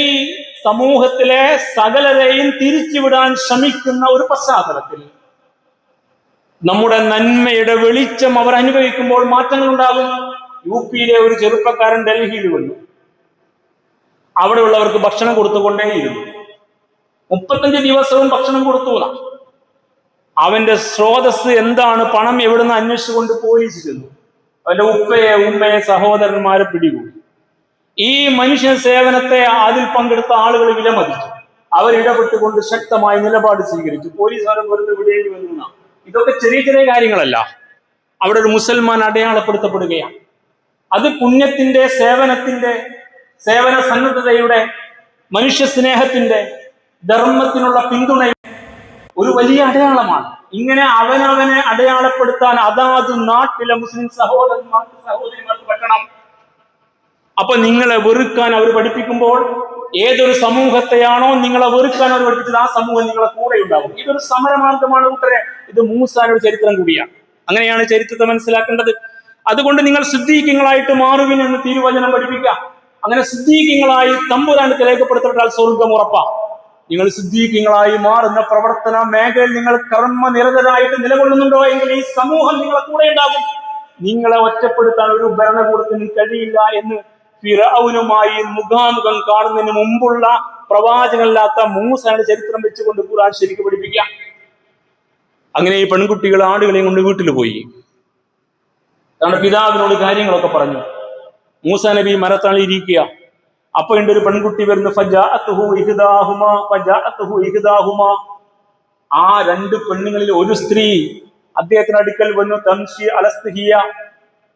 [SPEAKER 1] സമൂഹത്തിലെ സകലരെയും തിരിച്ചുവിടാൻ ശ്രമിക്കുന്ന ഒരു പശ്ചാത്തലത്തിൽ നമ്മുടെ നന്മയുടെ വെളിച്ചം അവർ അനുഭവിക്കുമ്പോൾ മാറ്റങ്ങൾ ഉണ്ടാകും. യുപിയിലെ ഒരു ചെറുപ്പക്കാരൻ ഡൽഹിയിൽ വന്നു. അവിടെയുള്ളവർക്ക് ഭക്ഷണം കൊടുത്തുകൊണ്ടേയിരുന്നു. 35 ദിവസവും ഭക്ഷണം കൊടുത്തു. അവന്റെ സ്രോതസ് എന്താണ്, പണം എവിടുന്ന് അന്വേഷിച്ചുകൊണ്ട് പോലീസ് ചെന്നു. അവന്റെ ഉപ്പയെ ഉമ്മയെ സഹോദരന്മാരെ പിടികൂടി. ഈ മനുഷ്യ സേവനത്തെ അതിൽ പങ്കെടുത്ത ആളുകൾ വിലമതിച്ചു. അവരിടപെട്ടുകൊണ്ട് ശക്തമായ നിലപാട് സ്വീകരിച്ചു. പോലീസ് അവരെ വെറുതെ വിടേണ്ടി വന്നു. ഇതൊക്കെ ചെറിയ ചെറിയ കാര്യങ്ങളല്ല. അവിടെ ഒരു മുസൽമാൻ അടയാളപ്പെടുത്തപ്പെടുകയാണ്. അത് പുണ്യത്തിന്റെ, സേവനത്തിന്റെ, സേവന സന്നദ്ധതയുടെ, മനുഷ്യ സ്നേഹത്തിന്റെ, ധർമ്മത്തിനുള്ള പിന്തുണയുടെ ഒരു വലിയ അടയാളമാണ്. ഇങ്ങനെ അവനവനെ അടയാളപ്പെടുത്താൻ അതാത് നാട്ടിലെ മുസ്ലിം സഹോദരന്മാർക്ക് സഹോദരിമാർക്ക് പറ്റണം. അപ്പൊ നിങ്ങളെ വെറുക്കാൻ അവർ പഠിപ്പിക്കുമ്പോൾ ഏതൊരു സമൂഹത്തെയാണോ നിങ്ങളെ വെറുക്കാൻ അവർ പഠിപ്പിച്ചത് ആ സമൂഹം നിങ്ങളെ കൂടെ ഉണ്ടാവും. ഇതൊരു സമരമാർഗമാണ് കൂട്ടരെ. ഇത് മൂസായുടെ ചരിത്രം കൂടിയാണ്. അങ്ങനെയാണ് ചരിത്രത്തെ മനസ്സിലാക്കേണ്ടത്. അതുകൊണ്ട് നിങ്ങൾ സിദ്ദീഖീങ്ങളായിട്ട് മാറുവിൻ എന്ന് തിരുവചനം പഠിപ്പിക്കുക. അങ്ങനെ സിദ്ദീഖീങ്ങളായി തമ്പുരാനത്തിൽ രേഖപ്പെടുത്തപ്പെട്ടാൽ സ്വർഗം ഉറപ്പാ. നിങ്ങൾ സിദ്ദീഖീങ്ങളായി മാറുന്ന പ്രവർത്തന മേഖലയിൽ നിങ്ങൾ കർമ്മനിരതരായിട്ട് നിലകൊള്ളുന്നുണ്ടോ എങ്കിൽ ഈ സമൂഹം നിങ്ങളെ കൂടെ ഉണ്ടാകും. നിങ്ങളെ ഒറ്റപ്പെടുത്താൻ ഒരു ഭരണകൂടത്തിന് കഴിയില്ല എന്ന് ഫിറഔനുമായി മുഖാമുഖം കാണുന്നതിന് മുമ്പുള്ള പ്രവാചകനല്ലാത്ത മൂസയുടെ ചരിത്രം വെച്ചുകൊണ്ട് ഖുർആൻ ശരിക്കും പഠിപ്പിക്കുക. അങ്ങനെ ഈ പെൺകുട്ടികൾ ആടുകളെയും കൊണ്ട് വീട്ടിൽ പോയി. തങ്ങളുടെ പിതാവിനോട് കാര്യങ്ങളൊക്കെ പറഞ്ഞു. മൂസ നബി മരത്തണിയിരിക്കുക. അപ്പൊ ഉണ്ട് ഒരു പെൺകുട്ടി വരുന്നു. ആ 2 പെണ്ണുങ്ങളിൽ ഒരു സ്ത്രീ അദ്ദേഹത്തിന് അടുക്കൽ വന്നു. തംശി അലസ്തിഹിയ,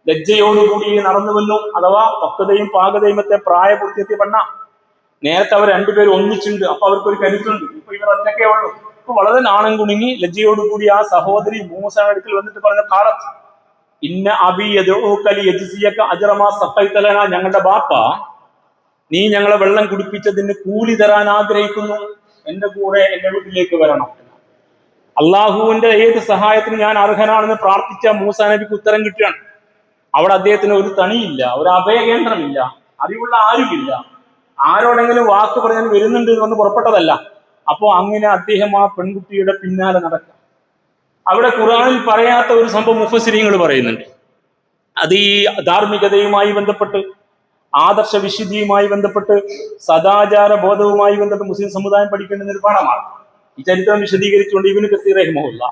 [SPEAKER 1] ലജ്ജയോടുകൂടി നടന്നു വന്നു. അഥവാ പക്വതയും പാകതയും പ്രായപൂർത്തിയെത്തിയ പെണ്ണ. നേരത്തെ അവർ 2 പേരും ഒന്നിച്ചുണ്ട്. അപ്പൊ അവർക്കൊരു കരുത്തുണ്ട്. ഇപ്പൊ ഇവർ ഒറ്റക്കേ ഉള്ളൂ. ഇപ്പൊ വളരെ നാണം കുണുങ്ങി ലജ്ജയോടുകൂടി ആ സഹോദരി മൂസയുടെ അടുക്കൽ വന്നിട്ട് പറഞ്ഞ കാലത്ത് ഇന്ന അബിയജറമാ, ഞങ്ങളുടെ ബാപ്പ നീ ഞങ്ങളെ വെള്ളം കുടിപ്പിച്ചതിന് കൂലി തരാൻ ആഗ്രഹിക്കുന്നു. എന്റെ കൂടെ എന്റെ വീട്ടിലേക്ക് വരണം. അള്ളാഹുവിന്റെ ഏത് സഹായത്തിന് ഞാൻ അർഹനാണെന്ന് പ്രാർത്ഥിച്ച മൂസ നബിക്ക് ഉത്തരം കിട്ടുകയാണ്. അവിടെ അദ്ദേഹത്തിന് ഒരു തണിയില്ല, ഒരു അഭയകേന്ദ്രമില്ല, അറിവുള്ള ആരുമില്ല. ആരോടെങ്കിലും വാക്ക് പറഞ്ഞാൽ വരുന്നുണ്ട് എന്ന് പുറപ്പെട്ടതല്ല. അപ്പോ അങ്ങനെ അദ്ദേഹം ആ പെൺകുട്ടിയുടെ പിന്നാലെ നടക്കാം. അവിടെ ഖുർആനിൽ പറയാത്ത ഒരു സംഭവം മുഫസ്സിരീങ്ങൾ പറയുന്നുണ്ട്. അത് ഈ ധാർമ്മികതയുമായി ബന്ധപ്പെട്ട്, ആദർശ വിശുദ്ധിയുമായി ബന്ധപ്പെട്ട്, സദാചാര ബോധവുമായി ബന്ധപ്പെട്ട് മുസ്ലിം സമുദായം പഠിക്കേണ്ടുന്ന ഒരു പാഠമാണ്. ഈ ചരിത്രം വിശദീകരിച്ചുകൊണ്ട് ഇബ്നു കസീർ റഹിമഹുല്ല,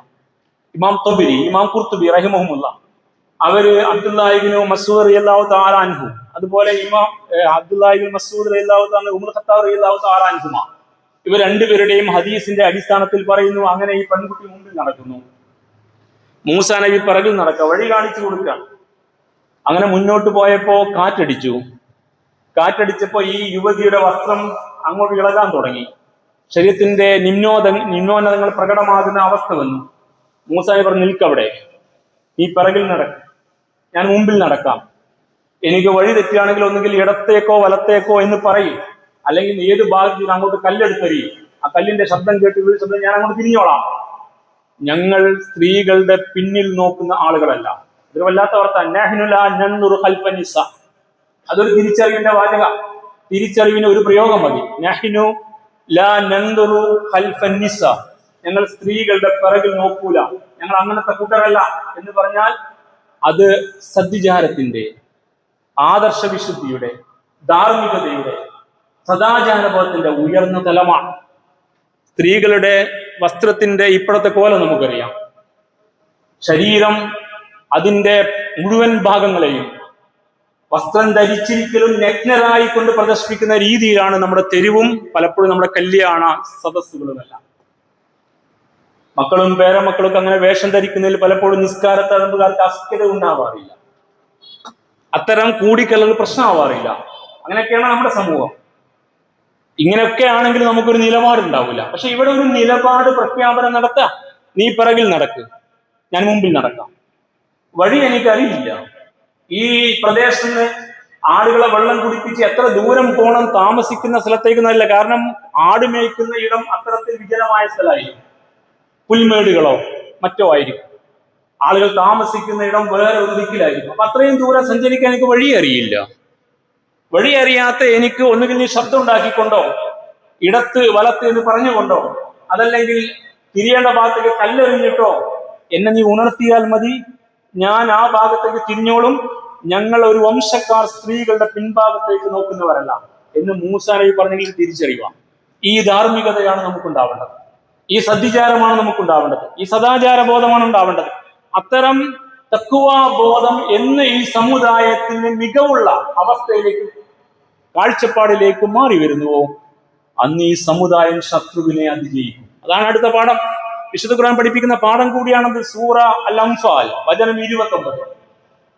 [SPEAKER 1] ഇമാം തൊബരി, ഇമാം ഖുർത്തുബി റഹിമഹുമുല്ല, അവര് അബ്ദുല്ലാഹി ഇബ്നു മസ്ഊദ് റളിയല്ലാഹു തആല അൻഹു, അതുപോലെ ഇമാം അബ്ദുല്ലാഹി ഇബ്നു മസ്ഊദ് റളിയല്ലാഹു തആല ഉമർ ഖത്താബ് റളിയല്ലാഹു തആല അൻഹുമ, ഇവർ 2 പേരുടെയും ഹദീസിന്റെ അടിസ്ഥാനത്തിൽ പറയുന്നു. അങ്ങനെ ഈ പെൺകുട്ടി മുമ്പിൽ നടക്കുന്നു, മൂസാ നബി പിറകിൽ നടക്കുക, വഴി കാണിച്ചു കൊടുക്കുക. അങ്ങനെ മുന്നോട്ട് പോയപ്പോ കാറ്റടിച്ചപ്പോ ഈ യുവതിയുടെ വസ്ത്രം അങ്ങോട്ട് ഇളകാൻ തുടങ്ങി. ശരീരത്തിന്റെ നിമ്നോന്നതങ്ങൾ പ്രകടമാകുന്ന അവസ്ഥ വന്നു. മൂസാ നബി പറഞ്ഞു, നിൽക്കവിടെ, നീ പിറകിൽ നടക്ക, ഞാൻ മുമ്പിൽ നടക്കാം. എനിക്ക് വഴി തെറ്റുകയാണെങ്കിൽ ഒന്നുകിൽ ഇടത്തേക്കോ വലത്തേക്കോ എന്ന് പറയും, അല്ലെങ്കിൽ ഏത് ഭാഗത്തിൽ അങ്ങോട്ട് കല്ലെടുത്തരിയും. ആ കല്ലിന്റെ ശബ്ദം കേട്ട് ശബ്ദം ഞാൻ അങ്ങോട്ട് തിരിഞ്ഞോളാം. ഞങ്ങൾ സ്ത്രീകളുടെ പിന്നിൽ നോക്കുന്ന ആളുകളല്ല. ഇതൊരു വല്ലാത്ത വാർത്ത. അതൊരു തിരിച്ചറിവിന്റെ വാചക. തിരിച്ചറിവിന് ഒരു പ്രയോഗം മതി. നഹ്നു ലാ നൻദുറു ഖൽഫൻ നിസ, ഞങ്ങൾ സ്ത്രീകളുടെ പിറകിൽ നോക്കൂല, ഞങ്ങൾ അങ്ങനത്തെ കൂട്ടരല്ല എന്ന് പറഞ്ഞാൽ അത് സദ്വിചാരത്തിന്റെ, ആദർശ വിശുദ്ധിയുടെ, ധാർമ്മികതയുടെ, സദാചാരബോധത്തിന്റെ ഉയർന്ന തലമാണ്. സ്ത്രീകളുടെ വസ്ത്രത്തിന്റെ ഇപ്പോഴത്തെ കോലം നമുക്കറിയാം. ശരീരം, അതിന്റെ മുഴുവൻ ഭാഗങ്ങളെയും വസ്ത്രം ധരിച്ചിരിക്കലും നഗ്നരായി കൊണ്ട് പ്രദർശിപ്പിക്കുന്ന രീതിയിലാണ് നമ്മുടെ തെരുവും പലപ്പോഴും നമ്മുടെ കല്യാണ സദസ്സുകളുമെല്ലാം. മക്കളും പേരമക്കളൊക്കെ അങ്ങനെ വേഷം ധരിക്കുന്നതിൽ പലപ്പോഴും നിസ്കാരത്തഴമ്പുകാർക്ക് അസ്കത ഉണ്ടാവാറില്ല. അത്തരം കൂടിക്കലകൾ പ്രശ്നമാവാറില്ല. അങ്ങനെയൊക്കെയാണ് നമ്മുടെ സമൂഹം. ഇങ്ങനെയൊക്കെ ആണെങ്കിൽ നമുക്കൊരു നിലപാടുണ്ടാവില്ല. പക്ഷെ ഇവിടെ ഒരു നിലപാട് പ്രഖ്യാപനം നടത്താം. നീ പിറകിൽ നടക്ക്, ഞാൻ മുമ്പിൽ നടക്കാം. വഴി എനിക്കറിയില്ല. ഈ പ്രദേശത്ത് ആടുകളെ വെള്ളം കുടിപ്പിച്ച് എത്ര ദൂരം പോകണം താമസിക്കുന്ന സ്ഥലത്തേക്ക് നല്ല. കാരണം ആട് മേയ്ക്കുന്ന ഇടം അത്തരത്തിൽ വിജനമായ സ്ഥലമായിരിക്കും, പുൽമേടുകളോ മറ്റോ ആയിരിക്കും. ആളുകൾ താമസിക്കുന്ന ഇടം വേറെ ഒരു ദിക്കിലായിരിക്കും. അപ്പൊ അത്രയും ദൂരം സഞ്ചരിക്കാൻ എനിക്ക് വഴി അറിയില്ല. വഴി അറിയാത്ത എനിക്ക് ഒന്നുകിൽ നീ ശബ്ദം ഉണ്ടാക്കിക്കൊണ്ടോ, ഇടത്ത് വലത്ത് എന്ന് പറഞ്ഞുകൊണ്ടോ, അതല്ലെങ്കിൽ തിരിയേണ്ട ഭാഗത്തേക്ക് കല്ലെറിഞ്ഞിട്ടോ എന്നെ നീ ഉണർത്തിയാൽ മതി, ഞാൻ ആ ഭാഗത്തേക്ക് തിരിഞ്ഞോളും. ഞങ്ങൾ ഒരു വംശക്കാർ സ്ത്രീകളുടെ പിൻഭാഗത്തേക്ക് നോക്കുന്നവരല്ല എന്ന് മൂസാ നബി പറഞ്ഞെങ്കിൽ തിരിച്ചറിയുക. ഈ ധാർമ്മികതയാണ് നമുക്കുണ്ടാവേണ്ടത്, ഈ സദ്വിചാരമാണ് നമുക്കുണ്ടാവേണ്ടത്, ഈ സദാചാര ബോധമാണ് ഉണ്ടാവേണ്ടത്. അത്തരം തഖ്വാ ബോധം എന്ന് ഈ സമുദായത്തിന് മികവുള്ള അവസ്ഥയിലേക്ക്, കാഴ്ചപ്പാടിലേക്ക് മാറി വരുന്നുവോ, അന്ന് ഈ സമുദായം ശത്രുവിനെ അതിജയിക്കും. അതാണ് അടുത്ത പാഠം. വിശുദ്ധ ഖുർആൻ പഠിപ്പിക്കുന്ന പാഠം കൂടിയാണത്. സൂറ അൽ അംഫാൽ വചനം 29.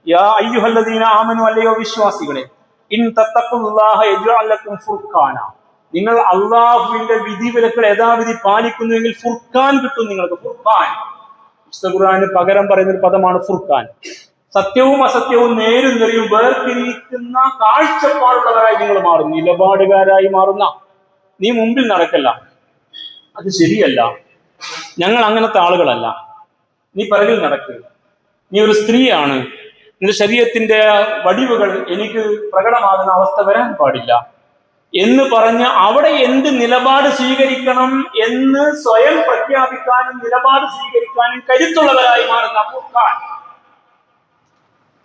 [SPEAKER 1] യാ അയ്യുഹല്ലദീന ആമനു, അല്ലയോ വിശ്വാസികളെ, ഇൻ തത്തഖുല്ലാഹ യജ്അൽ ലക്കും ഫുർഖാന, നിങ്ങൾ അള്ളാഹുവിന്റെ വിധിവിലക്കുകൾ യഥാവിധി പാലിക്കുന്നുവെങ്കിൽ ഫുർഖാൻ കിട്ടും നിങ്ങൾക്ക്. ഫുർഖാൻ വിശുദ്ധ ഖുർആന് പകരം പറയുന്ന ഒരു പദമാണ് ഫുർഖാൻ. സത്യവും അസത്യവും നേരും നെറിയും വേർതിരിക്കുന്ന കാഴ്ചപ്പാടുള്ളവരായി നിങ്ങൾ മാറും, നിലപാടുകാരായി മാറുന്ന. നീ മുമ്പിൽ നടക്കല്ല, അത് ശരിയല്ല, ഞങ്ങൾ അങ്ങനത്തെ ആളുകളല്ല, നീ പിറകിൽ നടക്കുക, നീ ഒരു സ്ത്രീയാണ്, നിന്റെ ശരീരത്തിന്റെ വടിവുകൾ എനിക്ക് പ്രകടമാകുന്ന അവസ്ഥ വരാൻ പാടില്ല എന്ന് പറഞ്ഞ് അവിടെ എന്ത് നിലപാട് സ്വീകരിക്കണം എന്ന് സ്വയം പ്രഖ്യാപിക്കാനും നിലപാട് സ്വീകരിക്കാനും കരുത്തുള്ളവരായി മാറുന്ന ഫുർഖാൻ.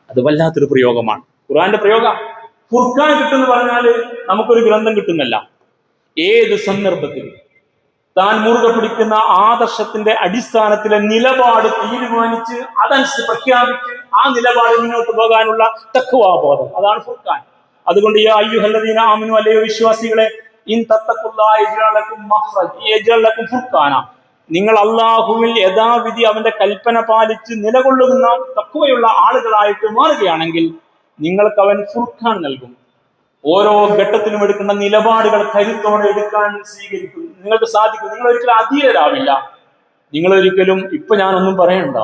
[SPEAKER 1] അത് വല്ലാത്തൊരു പ്രയോഗമാണ്, ഖുർആന്റെ പ്രയോഗം. ഫുർഖാൻ കിട്ടുമെന്ന് പറഞ്ഞാല് നമുക്കൊരു ഗ്രന്ഥം കിട്ടുന്നല്ല. ഏത് സന്ദർഭത്തിൽ താൻ മുറുകെ പിടിക്കുന്ന ആദർശത്തിന്റെ അടിസ്ഥാനത്തിലെ നിലപാട് തീരുമാനിച്ച് അതനുസരിച്ച് പ്രഖ്യാപിച്ച് ആ നിലപാട് മുന്നോട്ട് പോകാനുള്ള തഖ്വാ ബോധം, അതാണ് ഫുർഖാൻ. അതുകൊണ്ട് യാ അയ്യുഹല്ലദീന ആമനു, അല്ലയോ വിശ്വാസികളെ, ഇൻ തത്തഖുല്ലാഹ യജ്അൽ ലക്കും മഖ്റജ യജ്അൽ ലക്കും ഫുർഖാന, നിങ്ങൾ അള്ളാഹുവിൽ യഥാവിധി അവന്റെ കൽപ്പന പാലിച്ച് നിലകൊള്ളുന്ന തഖ്വയുള്ള ആളുകളായിട്ട് മാറുകയാണെങ്കിൽ നിങ്ങൾക്ക് അവൻ ഫുർഖാൻ നൽകും. ഓരോ ഘട്ടത്തിലും എടുക്കുന്ന നിലപാടുകൾ കരുത്തോടെ എടുക്കാൻ സ്വീകരിക്കും, നിങ്ങൾക്ക് സാധിക്കും. നിങ്ങൾ ഒരിക്കലും അധീരരാവില്ല. നിങ്ങൾ ഒരിക്കലും ഇപ്പൊ ഞാനൊന്നും പറയണ്ട,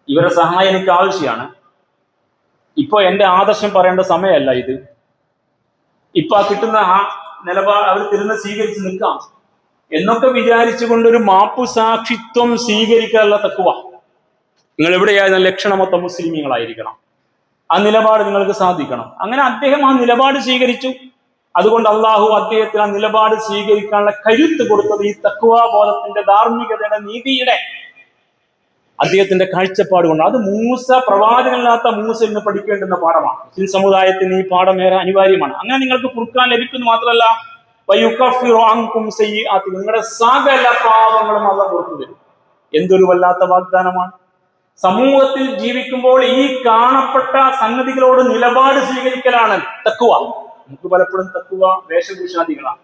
[SPEAKER 1] ഇവരെ സഹായം എനിക്ക് ആവശ്യമാണ്, ഇപ്പൊ എന്റെ ആദർശം പറയേണ്ട സമയമല്ല ഇത്, ഇപ്പൊ ആ കിട്ടുന്ന ആ നിലപാട് അവർ തിരുന്ന് സ്വീകരിച്ച് നിൽക്കാം എന്നൊക്കെ വിചാരിച്ചുകൊണ്ടൊരു മാപ്പു സാക്ഷിത്വം സ്വീകരിക്കാനുള്ള തഖ്വ. നിങ്ങൾ എവിടെയായിരുന്ന ലക്ഷണമൊത്ത മുസ്ലിമീങ്ങളായിരിക്കണം, ആ നിലപാട് നിങ്ങൾക്ക് സാധിക്കണം. അങ്ങനെ അദ്ദേഹം ആ നിലപാട് സ്വീകരിച്ചു. അതുകൊണ്ട് അള്ളാഹു അദ്ദേഹത്തിന് ആ നിലപാട് സ്വീകരിക്കാനുള്ള കരുത്ത് കൊടുത്തത് ഈ തഖ്വാ ബോധത്തിന്റെ, ധാർമ്മികതയുടെ, നീതിയുടെ അദ്ദേഹത്തിന്റെ കാഴ്ചപ്പാട് കൊണ്ട്. അത് മൂസ, പ്രവാചകനില്ലാത്ത മൂസ ഇന്ന് പഠിക്കേണ്ടുന്ന പാഠമാണ്. മുസ്ലിം സമുദായത്തിന് ഈ പാഠം ഏറെ അനിവാര്യമാണ്. അങ്ങനെ നിങ്ങൾക്ക് ഫുർഖാൻ ലഭിക്കുന്നു മാത്രമല്ല, വയുകഫിറു അൻകും സയ്യിആതി, നിങ്ങളുടെ സകല പാപങ്ങളും അല്ലാഹു പുറത്തു തരും. എന്തൊരു വല്ലാത്ത വാഗ്ദാനമാണ്! സമൂഹത്തിൽ ജീവിക്കുമ്പോൾ ഈ കാണപ്പെട്ട സംഗതികളോട് നിലപാട് സ്വീകരിക്കലാണ് തഖ്വ. നമുക്ക് പലപ്പോഴും തഖ്വ വേഷഭൂഷാദികളാണ്,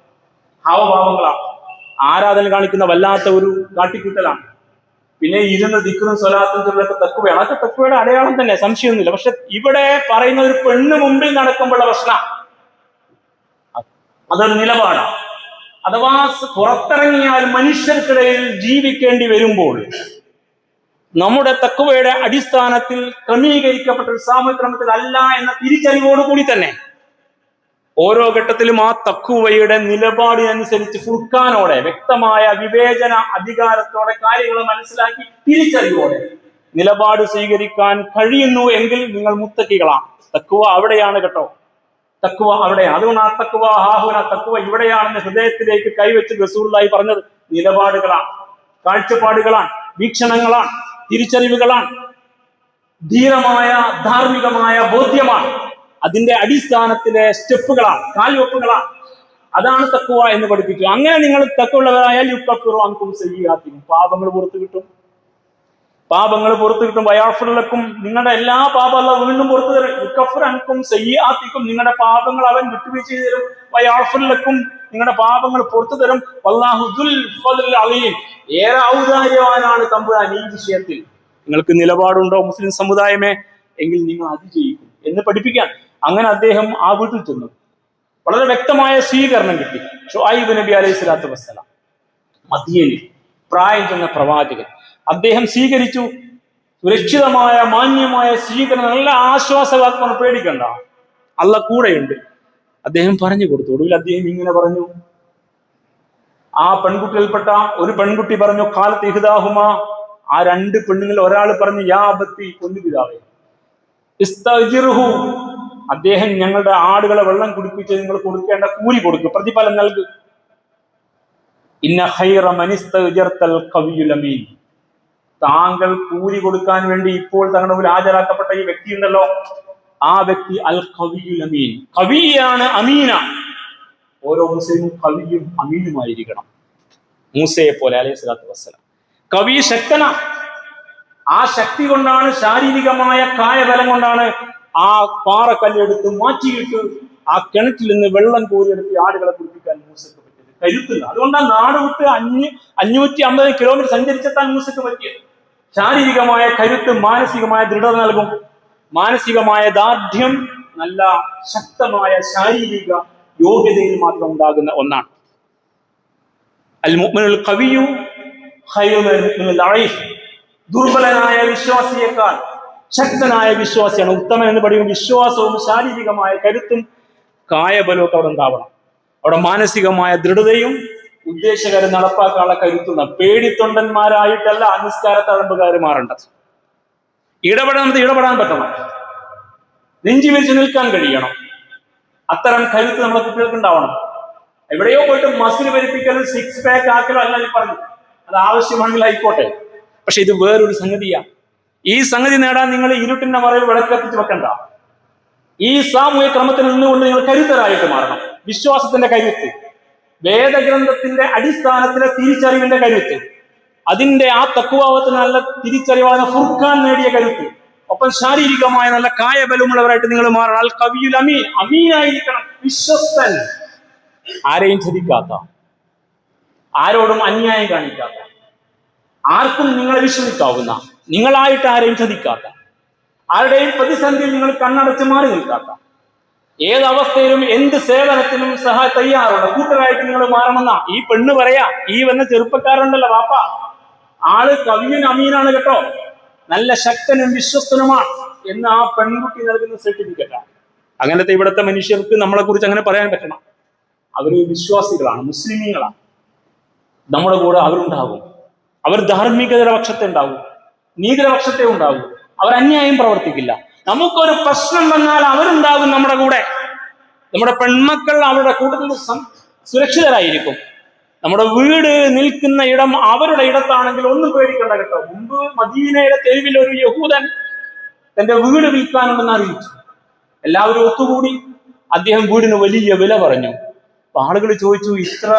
[SPEAKER 1] ഹാവഭാവങ്ങളാണ്, ആരാധന കാണിക്കുന്ന വല്ലാത്ത ഒരു കാട്ടിക്കൂട്ടലാണ്. പിന്നെ ഇരുന്ന് ദിക്റും സ്വലാത്തും ചൊല്ലൊക്കെ തഖ്വയാണ്. അതൊക്കെ തഖ്വയുടെ അടയാളം തന്നെ, സംശയമൊന്നുമില്ല. പക്ഷെ ഇവിടെ പറയുന്ന ഒരു പെണ്ണ് മുമ്പിൽ നടക്കുമ്പോഴുള്ള പ്രശ്നം, അതൊരു നിലപാടാണ്. അഥവാ പുറത്തിറങ്ങിയാൽ മനുഷ്യർക്കിടയിൽ ജീവിക്കേണ്ടി വരുമ്പോൾ നമ്മുടെ തഖ്വയുടെ അടിസ്ഥാനത്തിൽ ക്രമീകരിക്കപ്പെട്ട ഒരു സാമൂഹിക ക്രമത്തിൽ അല്ല എന്ന തിരിച്ചറിവോടുകൂടി തന്നെ ഓരോ ഘട്ടത്തിലും ആ തഖ്വയുടെ നിലപാടിനനുസരിച്ച് ഫുർഖാനോടെ, വ്യക്തമായ വിവേചന അധികാരത്തോടെ കാര്യങ്ങൾ മനസ്സിലാക്കി തിരിച്ചറിവോടെ നിലപാട് സ്വീകരിക്കാൻ കഴിയുന്നു എങ്കിൽ നിങ്ങൾ മുത്തക്കികളാണ്. തഖ്വ അവിടെയാണ് കേട്ടോ, തഖ്വ അവിടെയാണ്. അതുകൊണ്ട് ആ തഖ്വ ഹാഹുന, തഖ്വ ഇവിടെയാണെന്ന് ഹൃദയത്തിലേക്ക് കൈവച്ച് റസൂലുള്ളാഹി പറഞ്ഞത്. നിലപാടുകളാണ്, കാഴ്ചപ്പാടുകളാണ്, വീക്ഷണങ്ങളാണ്, തിരിച്ചറിവുകളാണ്, ധീരമായ ധാർമ്മികമായ ബോധ്യമാണ്. അതിന്റെ അടിസ്ഥാനത്തിലെ സ്റ്റെപ്പുകളാണ്, കാൽവെപ്പുകളാണ്. അതാണ് തഖ്വ എന്ന് പഠിപ്പിച്ചു. അങ്ങനെ നിങ്ങൾ തഖ്വയുള്ളവരായാൽ യുകഫിറു അൻകും സയ്യിആതികും, പാപങ്ങൾ പുറത്തു കിട്ടും, പാപങ്ങൾ പുറത്തു കിട്ടും. വയഗ്ഫിർ ലക്കും, നിങ്ങളുടെ എല്ലാ പാപം അല്ലാഹു വീണ്ടും പുറത്തു തരും. യുകഫിർ അൻകും സയ്യിആതികും, നിങ്ങളുടെ പാപങ്ങൾ അവൻ വിട്ടുവീഴ്ച ചെയ്തു തരും. വയഗ്ഫിർ ലക്കും, നിങ്ങളുടെ പാപങ്ങൾ പുറത്തു തരും. വല്ലാഹു ദുൽ ഫദ്ലിൽ അലീം, ഏറെ ഔദാര്യവാനാണ് തമ്പുരാൻ ഈ വിഷയത്തിൽ. നിങ്ങൾക്ക് നിലപാടുണ്ടോ മുസ്ലിം സമുദായമേ, എങ്കിൽ നിങ്ങൾ അതിജയിക്കും എന്ന് പഠിപ്പിക്കാൻ. അങ്ങനെ അദ്ദേഹം ആ വീട്ടിൽ ചെന്നു. വളരെ വ്യക്തമായ സ്വീകരണം കിട്ടി. ഷുഐബ് നബി അലൈഹി സ്വലാത്തു വസ്സലാം, മദീനയിൽ പ്രായം ചെന്ന പ്രവാചകൻ, അദ്ദേഹം സ്വീകരിച്ചു. സുരക്ഷിതമായ മാന്യമായ സ്വീകരണം, നല്ല ആശ്വാസവാത്മ, പേടിക്കണ്ട, അള്ളാഹ് കൂടെയുണ്ട്. അദ്ദേഹം പറഞ്ഞു കൊടുത്തു. ഒടുവിൽ അദ്ദേഹം ഇങ്ങനെ പറഞ്ഞു, ആ പെൺകുട്ടികൾപ്പെട്ട ഒരു പെൺകുട്ടി പറഞ്ഞു, ഖാലത്ത് ഇഹ്ദാഹുമ, ആ രണ്ട് പെണ്ണുങ്ങൾ ഒരാൾ പറഞ്ഞു, യാ അബത്തി, പൊന്നുപിതാവേ, ഇസ്തഅ്ജിർഹു, അദ്ദേഹം ഞങ്ങളുടെ ആടുകളെ വെള്ളം കുടിപ്പിച്ച് നിങ്ങൾ കൊടുക്കേണ്ട കൂലി കൊടുക്കും, പ്രതിഫലം നൽകും. ഇന്ന ഖൈറ മൻ ഇസ്തഅ്ജർതൽ ഖവിയ്യുൽ അമീൻ, താങ്കൾ കൂലി കൊടുക്കാൻ വേണ്ടി ഇപ്പോൾ തങ്ങളുടെ മുമ്പിൽ ഹാജരാക്കപ്പെട്ട ഈ വ്യക്തി ഉണ്ടല്ലോ, ആ വ്യക്തി അൽ ഖവിയ്യുൽ അമീൻ, ഖവിയാണ്, അമീന. ഓരോ മുസ്ലിമും കവിയും അമീനുമായിരിക്കണം. മൂസയെ പോലെ അലൈഹി സ്വലാത്തു വസ്സലാം കവി ശക്തന. ആ ശക്തി കൊണ്ടാണ്, ശാരീരികമായ കായബലം കൊണ്ടാണ് ആ പാറക്കല്ലെടുത്ത് മാറ്റിയിട്ട് ആ കിണറ്റിൽ നിന്ന് വെള്ളം കോരിയെടുത്ത് ആടുകളെ കുടിപ്പിക്കാൻ മൂസക്ക് പറ്റിയത്. കരുത്തില്ല. അതുകൊണ്ടാണ് നാട് വിട്ട് 550 കിലോമീറ്റർ സഞ്ചരിച്ചെത്താൻ മൂസക്ക് പറ്റിയത്. ശാരീരികമായ കരുത്ത് മാനസികമായ ദൃഢത നൽകും. മാനസികമായ ദാർഢ്യം നല്ല ശക്തമായ ശാരീരിക യോഗ്യതയിൽ മാത്രം ഉണ്ടാകുന്ന ഒന്നാണ്. അൽ മുഅ്മിനുൽ ഖവിയ്യു ഖൈറുൻ മിനൽ ദഈഫ്, ദുർബലനായ വിശ്വാസിയേക്കാൾ ശക്തനായ വിശ്വാസിയാണ് ഉത്തമൻ എന്ന് പറയുമ്പോൾ വിശ്വാസവും ശാരീരികമായ കരുത്തും കായബലവും ഒക്കെ അവിടെ ഉണ്ടാവണം. അവിടെ മാനസികമായ ദൃഢതയും ഉദ്ദേശകരം നടപ്പാക്കാനുള്ള കരുത്തുന്ന പേടിത്തൊണ്ടന്മാരായിട്ടല്ല നിസ്കാര തഴമ്പുകാർ മാറേണ്ടത്. ഇടപെടാൻ പറ്റണം, നെഞ്ചി വിരിച്ച് നിൽക്കാൻ കഴിയണം. അത്തരം കരുത്ത് നമ്മുടെ കുട്ടികൾക്ക് ഉണ്ടാവണം. എവിടെയോ പോയിട്ട് മസിൽ വരിപ്പിക്കലും 6 പാക്ക് ആക്കലോ അല്ല പറഞ്ഞു, അത് ആവശ്യമാണെങ്കിൽ ആയിക്കോട്ടെ. പക്ഷെ ഇത് വേറൊരു സംഗതിയാ. ഈ സംഗതി നേടാൻ നിങ്ങൾ ഇരുട്ടിന്റെ മറയിൽ വിളക്കത്തിച്ച് വെക്കണ്ട. ഈ സാമൂഹിക ക്രമത്തിൽ നിന്നുകൊണ്ട് നിങ്ങൾ കരുത്തരായിട്ട് മാറണം. വിശ്വാസത്തിന്റെ കരുത്ത്, വേദഗ്രന്ഥത്തിന്റെ അടിസ്ഥാനത്തിലെ തിരിച്ചറിവിന്റെ കരുത്ത്, അതിന്റെ ആ തഖ്വാവത്തിന് നല്ല തിരിച്ചറിവാണ് ഫുർഖാൻ നേടിയ കരുത്ത്, ഒപ്പം ശാരീരികമായ നല്ല കായബലമുള്ളവരായിട്ട് നിങ്ങൾ മാറണം. അൽ ഖവിയ്യുൽ അമീൻ, അമീനായിരിക്കണം, വിശ്വസ്തൻ, ആരെയും ചതിക്കാത്ത, ആരോടും അന്യായം കാണിക്കാത്ത, ആർക്കും നിങ്ങളെ വിശ്വസിക്കാവുന്ന, നിങ്ങളായിട്ട് ആരെയും ചതിക്കാത്ത, ആരുടെയും പ്രതിസന്ധിയിൽ നിങ്ങൾ കണ്ണടച്ച് മാറി നിൽക്കാത്ത, ഏതവസ്ഥയിലും എന്ത് സേവനത്തിനും തയ്യാറുള്ള കൂട്ടരായിട്ട് നിങ്ങൾ മാറണമെന്ന ഈ പെണ്ണ് പറയാ. ഈ വന്ന ചെറുപ്പക്കാരുണ്ടല്ലോ വാപ്പ, ആള് കവിയും അമീനാണ് കേട്ടോ, നല്ല ശക്തനും വിശ്വസ്തനുമാണ് എന്ന് ആ പെൺകുട്ടി നൽകുന്ന സർട്ടിഫിക്കറ്റാണ്. അങ്ങനത്തെ ഇവിടുത്തെ മനുഷ്യർക്ക് നമ്മളെ കുറിച്ച് അങ്ങനെ പറയാൻ പറ്റണം. അവർ വിശ്വാസികളാണ്, മുസ്ലിമീങ്ങളാണ്. നമ്മുടെ കൂടെ അവരുണ്ടാകും. അവർ ധാർമ്മികതയുടെ പക്ഷത്തെ ഉണ്ടാവും, നീതിയുടെ പക്ഷത്തെ ഉണ്ടാവും. അവർ അന്യായം പ്രവർത്തിക്കില്ല. നമുക്കൊരു പ്രശ്നം വന്നാൽ അവരുണ്ടാകും നമ്മുടെ കൂടെ. നമ്മുടെ പെൺമക്കൾ അവരുടെ കൂട്ടത്തിൽ സുരക്ഷിതരായിരിക്കും. നമ്മുടെ വീട് നിൽക്കുന്ന ഇടം അവരുടെ ഇടത്താണെങ്കിൽ ഒന്നും പേടിക്കണ്ട കേട്ടോ. മുമ്പ് മദീനയുടെ തെരുവിൽ ഒരു യഹൂദൻ തന്റെ വീട് വിൽക്കാനുണ്ടെന്ന് അറിയിച്ചു. എല്ലാവരും ഒത്തുകൂടി. അദ്ദേഹം വീടിന് വലിയ വില പറഞ്ഞു. അപ്പൊ ആളുകൾ ചോദിച്ചു, ഇത്ര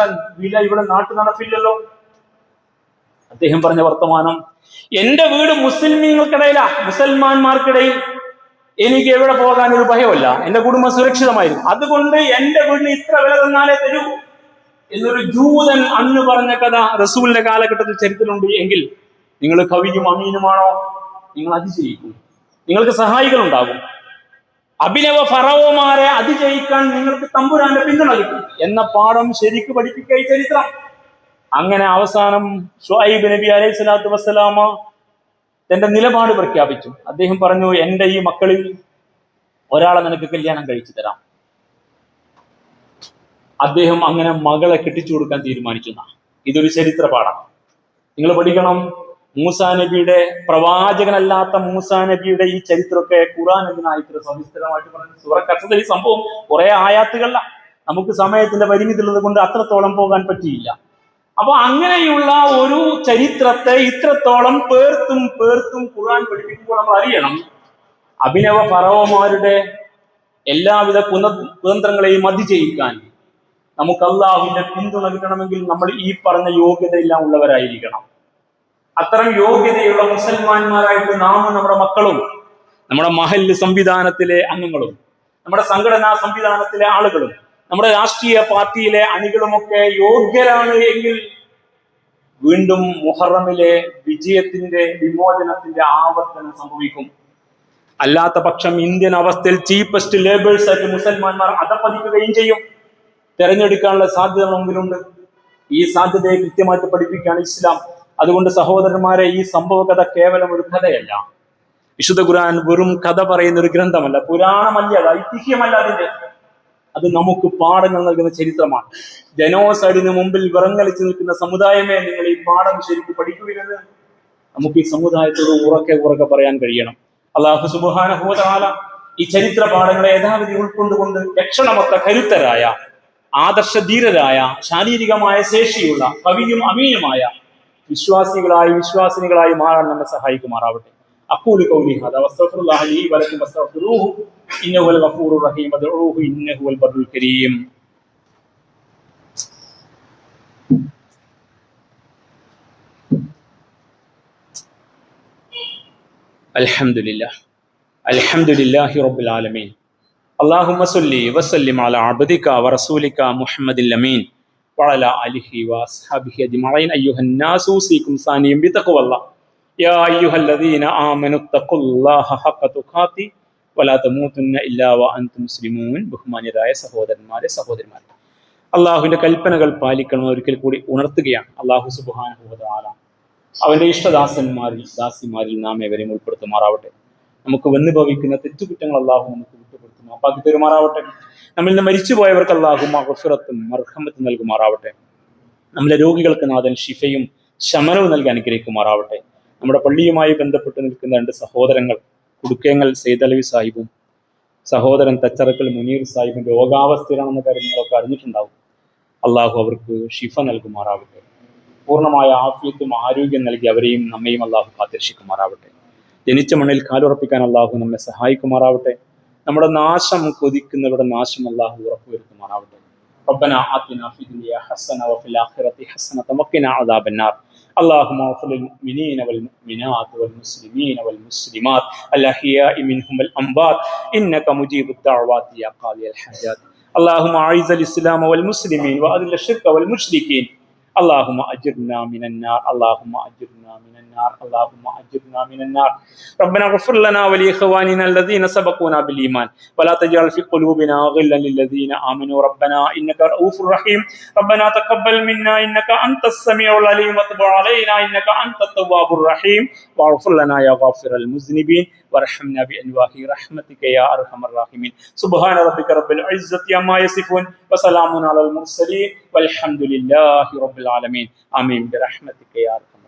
[SPEAKER 1] വില ഇവിടെ നാട്ടു നടപ്പില്ലല്ലോ. അദ്ദേഹം പറഞ്ഞ വർത്തമാനം, എന്റെ വീട് മുസ്ലിമീങ്ങൾക്കിടയിലാ, മുസൽമാന്മാർക്കിടയിൽ. എനിക്ക് എവിടെ പോകാൻ ഒരു ഭയമല്ല, എന്റെ കുടുംബം സുരക്ഷിതമായിരുന്നു. അതുകൊണ്ട് എന്റെ വീടിന് ഇത്ര വില തന്നാലേ തരൂ എന്നൊരു ജൂതൻ അന്ന് പറഞ്ഞ കഥ റസൂലിന്റെ കാലഘട്ടത്തിൽ ചരിത്രമുണ്ട്. എങ്കിൽ നിങ്ങൾ കവിയും അമീനുമാണോ? നിങ്ങൾ അതിജയിക്കും. നിങ്ങൾക്ക് സഹായികൾ ഉണ്ടാകും. അഭിനവ ഫറവോമാരെ അതിജയിക്കാൻ നിങ്ങൾക്ക് തമ്പുരാന്റെ പിന്തുണ കിട്ടും എന്ന പാഠം ശരിക്ക് പഠിപ്പിക്കുക ഈ ചരിത്രം. അങ്ങനെ അവസാനം ശുഐബ് നബി അലൈഹി സ്വലാത്തു വസ്സലാമ തന്റെ നിലപാട് പ്രഖ്യാപിച്ചു. അദ്ദേഹം പറഞ്ഞു, എന്റെ ഈ മക്കളിൽ ഒരാളെ നിനക്ക് കല്യാണം കഴിച്ചു തരാം. അദ്ദേഹം അങ്ങനെ മകളെ കെട്ടിച്ചു കൊടുക്കാൻ തീരുമാനിച്ചു. ഇതൊരു ചരിത്ര പാഠമാണ്, നിങ്ങൾ പഠിക്കണം. മൂസാ നബിയുടെ, പ്രവാചകനല്ലാത്ത മൂസാ നബിയുടെ ഈ ചരിത്രമൊക്കെ ഖുർആൻ എന്തിനായി ഇത്ര സവിസ്തരമായിട്ട് പറഞ്ഞു? സൂറത്ത് ഈ സംഭവം കുറെ ആയാത്തുകളില, നമുക്ക് സമയത്തിന്റെ പരിമിതി ഉള്ളത് കൊണ്ട് അത്രത്തോളം പോകാൻ പറ്റിയില്ല. അപ്പൊ അങ്ങനെയുള്ള ഒരു ചരിത്രത്തെ ഇത്രത്തോളം പേർത്തും ഖുർആൻ പഠിപ്പിക്കുമ്പോൾ നമ്മൾ അറിയണം, അഭിനവ ഫറവോമാരുടെ എല്ലാവിധ കുതന്ത്രങ്ങളെയും അതിജയിക്കാൻ നമുക്ക് അള്ളാഹുവിന്റെ പിന്തുണ കിട്ടണമെങ്കിൽ നമ്മൾ ഈ പറഞ്ഞ യോഗ്യതയെല്ലാം ഉള്ളവരായിരിക്കണം. അത്തരം യോഗ്യതയുള്ള മുസൽമാന്മാരായിട്ട് നാമും നമ്മുടെ മക്കളും നമ്മുടെ മഹല്ല് സംവിധാനത്തിലെ അംഗങ്ങളും നമ്മുടെ സംഘടനാ സംവിധാനത്തിലെ ആളുകളും നമ്മുടെ രാഷ്ട്രീയ പാർട്ടിയിലെ അണികളുമൊക്കെ യോഗ്യരാണ് എങ്കിൽ വീണ്ടും മുഹറമിലെ വിജയത്തിന്റെ, വിമോചനത്തിന്റെ ആവർത്തനം സംഭവിക്കും. അല്ലാത്ത പക്ഷം ഇന്ത്യൻ അവസ്ഥയിൽ ചീപ്പസ്റ്റ് ലേബേഴ്സ് ആയിട്ട് മുസൽമാന്മാർ അധപ്പതിക്കുകയും ചെയ്യും. തെരഞ്ഞെടുക്കാനുള്ള സാധ്യത മുമ്പിലുണ്ട്. ഈ സാധ്യതയെ കൃത്യമായിട്ട് പഠിപ്പിക്കുകയാണ് ഇസ്ലാം. അതുകൊണ്ട് സഹോദരന്മാരെ, ഈ സംഭവ കഥ കേവലം ഒരു കഥയല്ല. വിശുദ്ധ ഖുർആൻ വെറും കഥ പറയുന്ന ഒരു ഗ്രന്ഥമല്ല, പുരാണമല്ല, അത് ഐതിഹ്യമല്ല. അത് നമുക്ക് പാഠങ്ങൾ നൽകുന്ന ചരിത്രമാണ്. ജനോസൈഡിന് മുമ്പിൽ വിറങ്ങലിച്ചു നിൽക്കുന്ന സമുദായമേ, നിങ്ങൾ ഈ പാഠം ശരിക്കും പഠിക്കുകയെന്ന് നമുക്ക് ഈ സമുദായത്തോട് ഉറക്കെ പറയാൻ കഴിയണം. അല്ലാഹു സുബ്ഹാനഹു വ തആല ഈ ചരിത്ര പാഠങ്ങളെ യഥാവിധി ഉൾക്കൊണ്ടുകൊണ്ട് ലക്ഷണമൊത്ത കരുത്തരായ, ആദർശധീരരായ, ശാരീരികമായ ശേഷിയുള്ള, കവിയും അമീനുമായ വിശ്വാസിനികളായി മാറാൻ നമ്മെ സഹായിക്കുമാറാവട്ടെ. അഖൂലു ഖൗലി ഹാദാ വസ്തഗ്ഫിറുല്ലാഹ ലീ വലക്കും വസ്തഗ്ഫിറൂഹു ഇന്നഹു വൽ ഗഫൂറുർ റഹീം വദ്ഉഹു ഇന്നഹു വൽ ബർറുൽ കരീം. അൽഹംദുലില്ലാഹി റബ്ബിൽ ആലമീൻ. അല്ലാഹുമ്മ സ്വല്ലി വസല്ലിം അലാ അബ്ദിക വറസൂലിക മുഹമ്മദിൽ അമീൻ വഅലാ ആലിഹി വഅസ്ഹാബിഹി അജ്മഈൻ. അയ്യുഹന്നാസു ഉസീകും സാനിയം ബിതഖ്വല്ലാഹ് യാ അയ്യുഹല്ലദീന ആമനു തഖുല്ലാഹ ഹഖ തുഖാതി വലാ തമൂതുന്ന ഇല്ലാ വഅൻതും മുസ്ലിമൂൻ. ബഹുമാന്യരായ സഹോദരന്മാരെ, അള്ളാഹുവിന്റെ കൽപ്പനകൾ പാലിക്കണം ഒരിക്കൽ കൂടി ഉണർത്തുകയാണ്. അള്ളാഹു സുബ്ഹാനഹു വ തആല അവന്റെ ദാസിമാരിൽ നാം ഏവരെയും ഉൾപ്പെടുത്തുമാറാവട്ടെ. നമുക്ക് വന്നു ഭവിക്കുന്ന തെറ്റുകുറ്റങ്ങൾ അള്ളാഹു നമുക്ക് വിട്ടുകൊടുത്തു മാപ്പാക്കി തരുമാറാവട്ടെ. നമ്മളിൽ നിന്ന് മരിച്ചുപോയവർക്ക് അള്ളാഹു മഗ്ഫിറത്തും മർഹമത്തും നൽകുമാറാവട്ടെ. നമ്മളെ രോഗികൾക്ക് നാഥൻ ശിഫയും ശമനവും നൽകി അനുഗ്രഹിക്കുമാറാവട്ടെ. നമ്മുടെ പള്ളിയുമായി ബന്ധപ്പെട്ട് നിൽക്കുന്ന രണ്ട് സഹോദരങ്ങൾ, കുടുക്കേങ്ങൽ സെയ്ദലവി സാഹിബും സഹോദരൻ തച്ചറക്കൽ മുനീർ സാഹിബും രോഗാവസ്ഥയിലാണെന്ന കാര്യം നിങ്ങളൊക്കെ അറിഞ്ഞിട്ടുണ്ടാവും. അള്ളാഹു അവർക്ക് ഷിഫ നൽകുമാറാവട്ടെ. പൂർണ്ണമായ ആഫിയത്തും ആരോഗ്യം നൽകി അവരെയും നമ്മയും അള്ളാഹു കാത്തിരക്ഷിക്കുമാറാവട്ടെ. ജനിച്ച മണ്ണിൽ കാലുറപ്പിക്കാൻ അള്ളാഹു നമ്മെ സഹായിക്കുമാറാവട്ടെ. നമ്മുടെ നാശം കൊതിക്കുന്നവരുടെ നാശം അള്ളാഹു ഉറപ്പുവരുത്തുമാറാവട്ടെ. റബ്ബനാ ആതിനാ ഫിദ്ദുനിയ ഹസന വഫിൽ ആഖിറതി ഹസനത വഖിനാ അദാബന്നാർ. اللهم اغفر للمؤمنين والمؤمنات والمسلمين والمسلمات الأحياء منهم والأموات إنك مجيب الدعوات يا قاضي الحاجات. اللهم أعز الإسلام والمسلمين وأذل الشرك والمشركين. اللهم أجرنا من النار، اللهم أجرنا من النار، اللهم أجرنا من النار. ربنا اغفر لنا ولإخواننا الذين سبقونا بالإيمان ولا تجعل في قلوبنا غلا للذين آمنوا ربنا إنك رؤوف رحيم. ربنا تقبل منا إنك أنت السميع العليم وتب علينا إنك أنت التواب الرحيم واغفر لنا يا غافر المذنبين وارحمنا بأنواع رحمتك يا أرحم الراحمين. سبحان ربك رب العزة عما يصفون وسلام على المرسلين والحمد لله رب العالمين. آمين برحمتك يا أرحم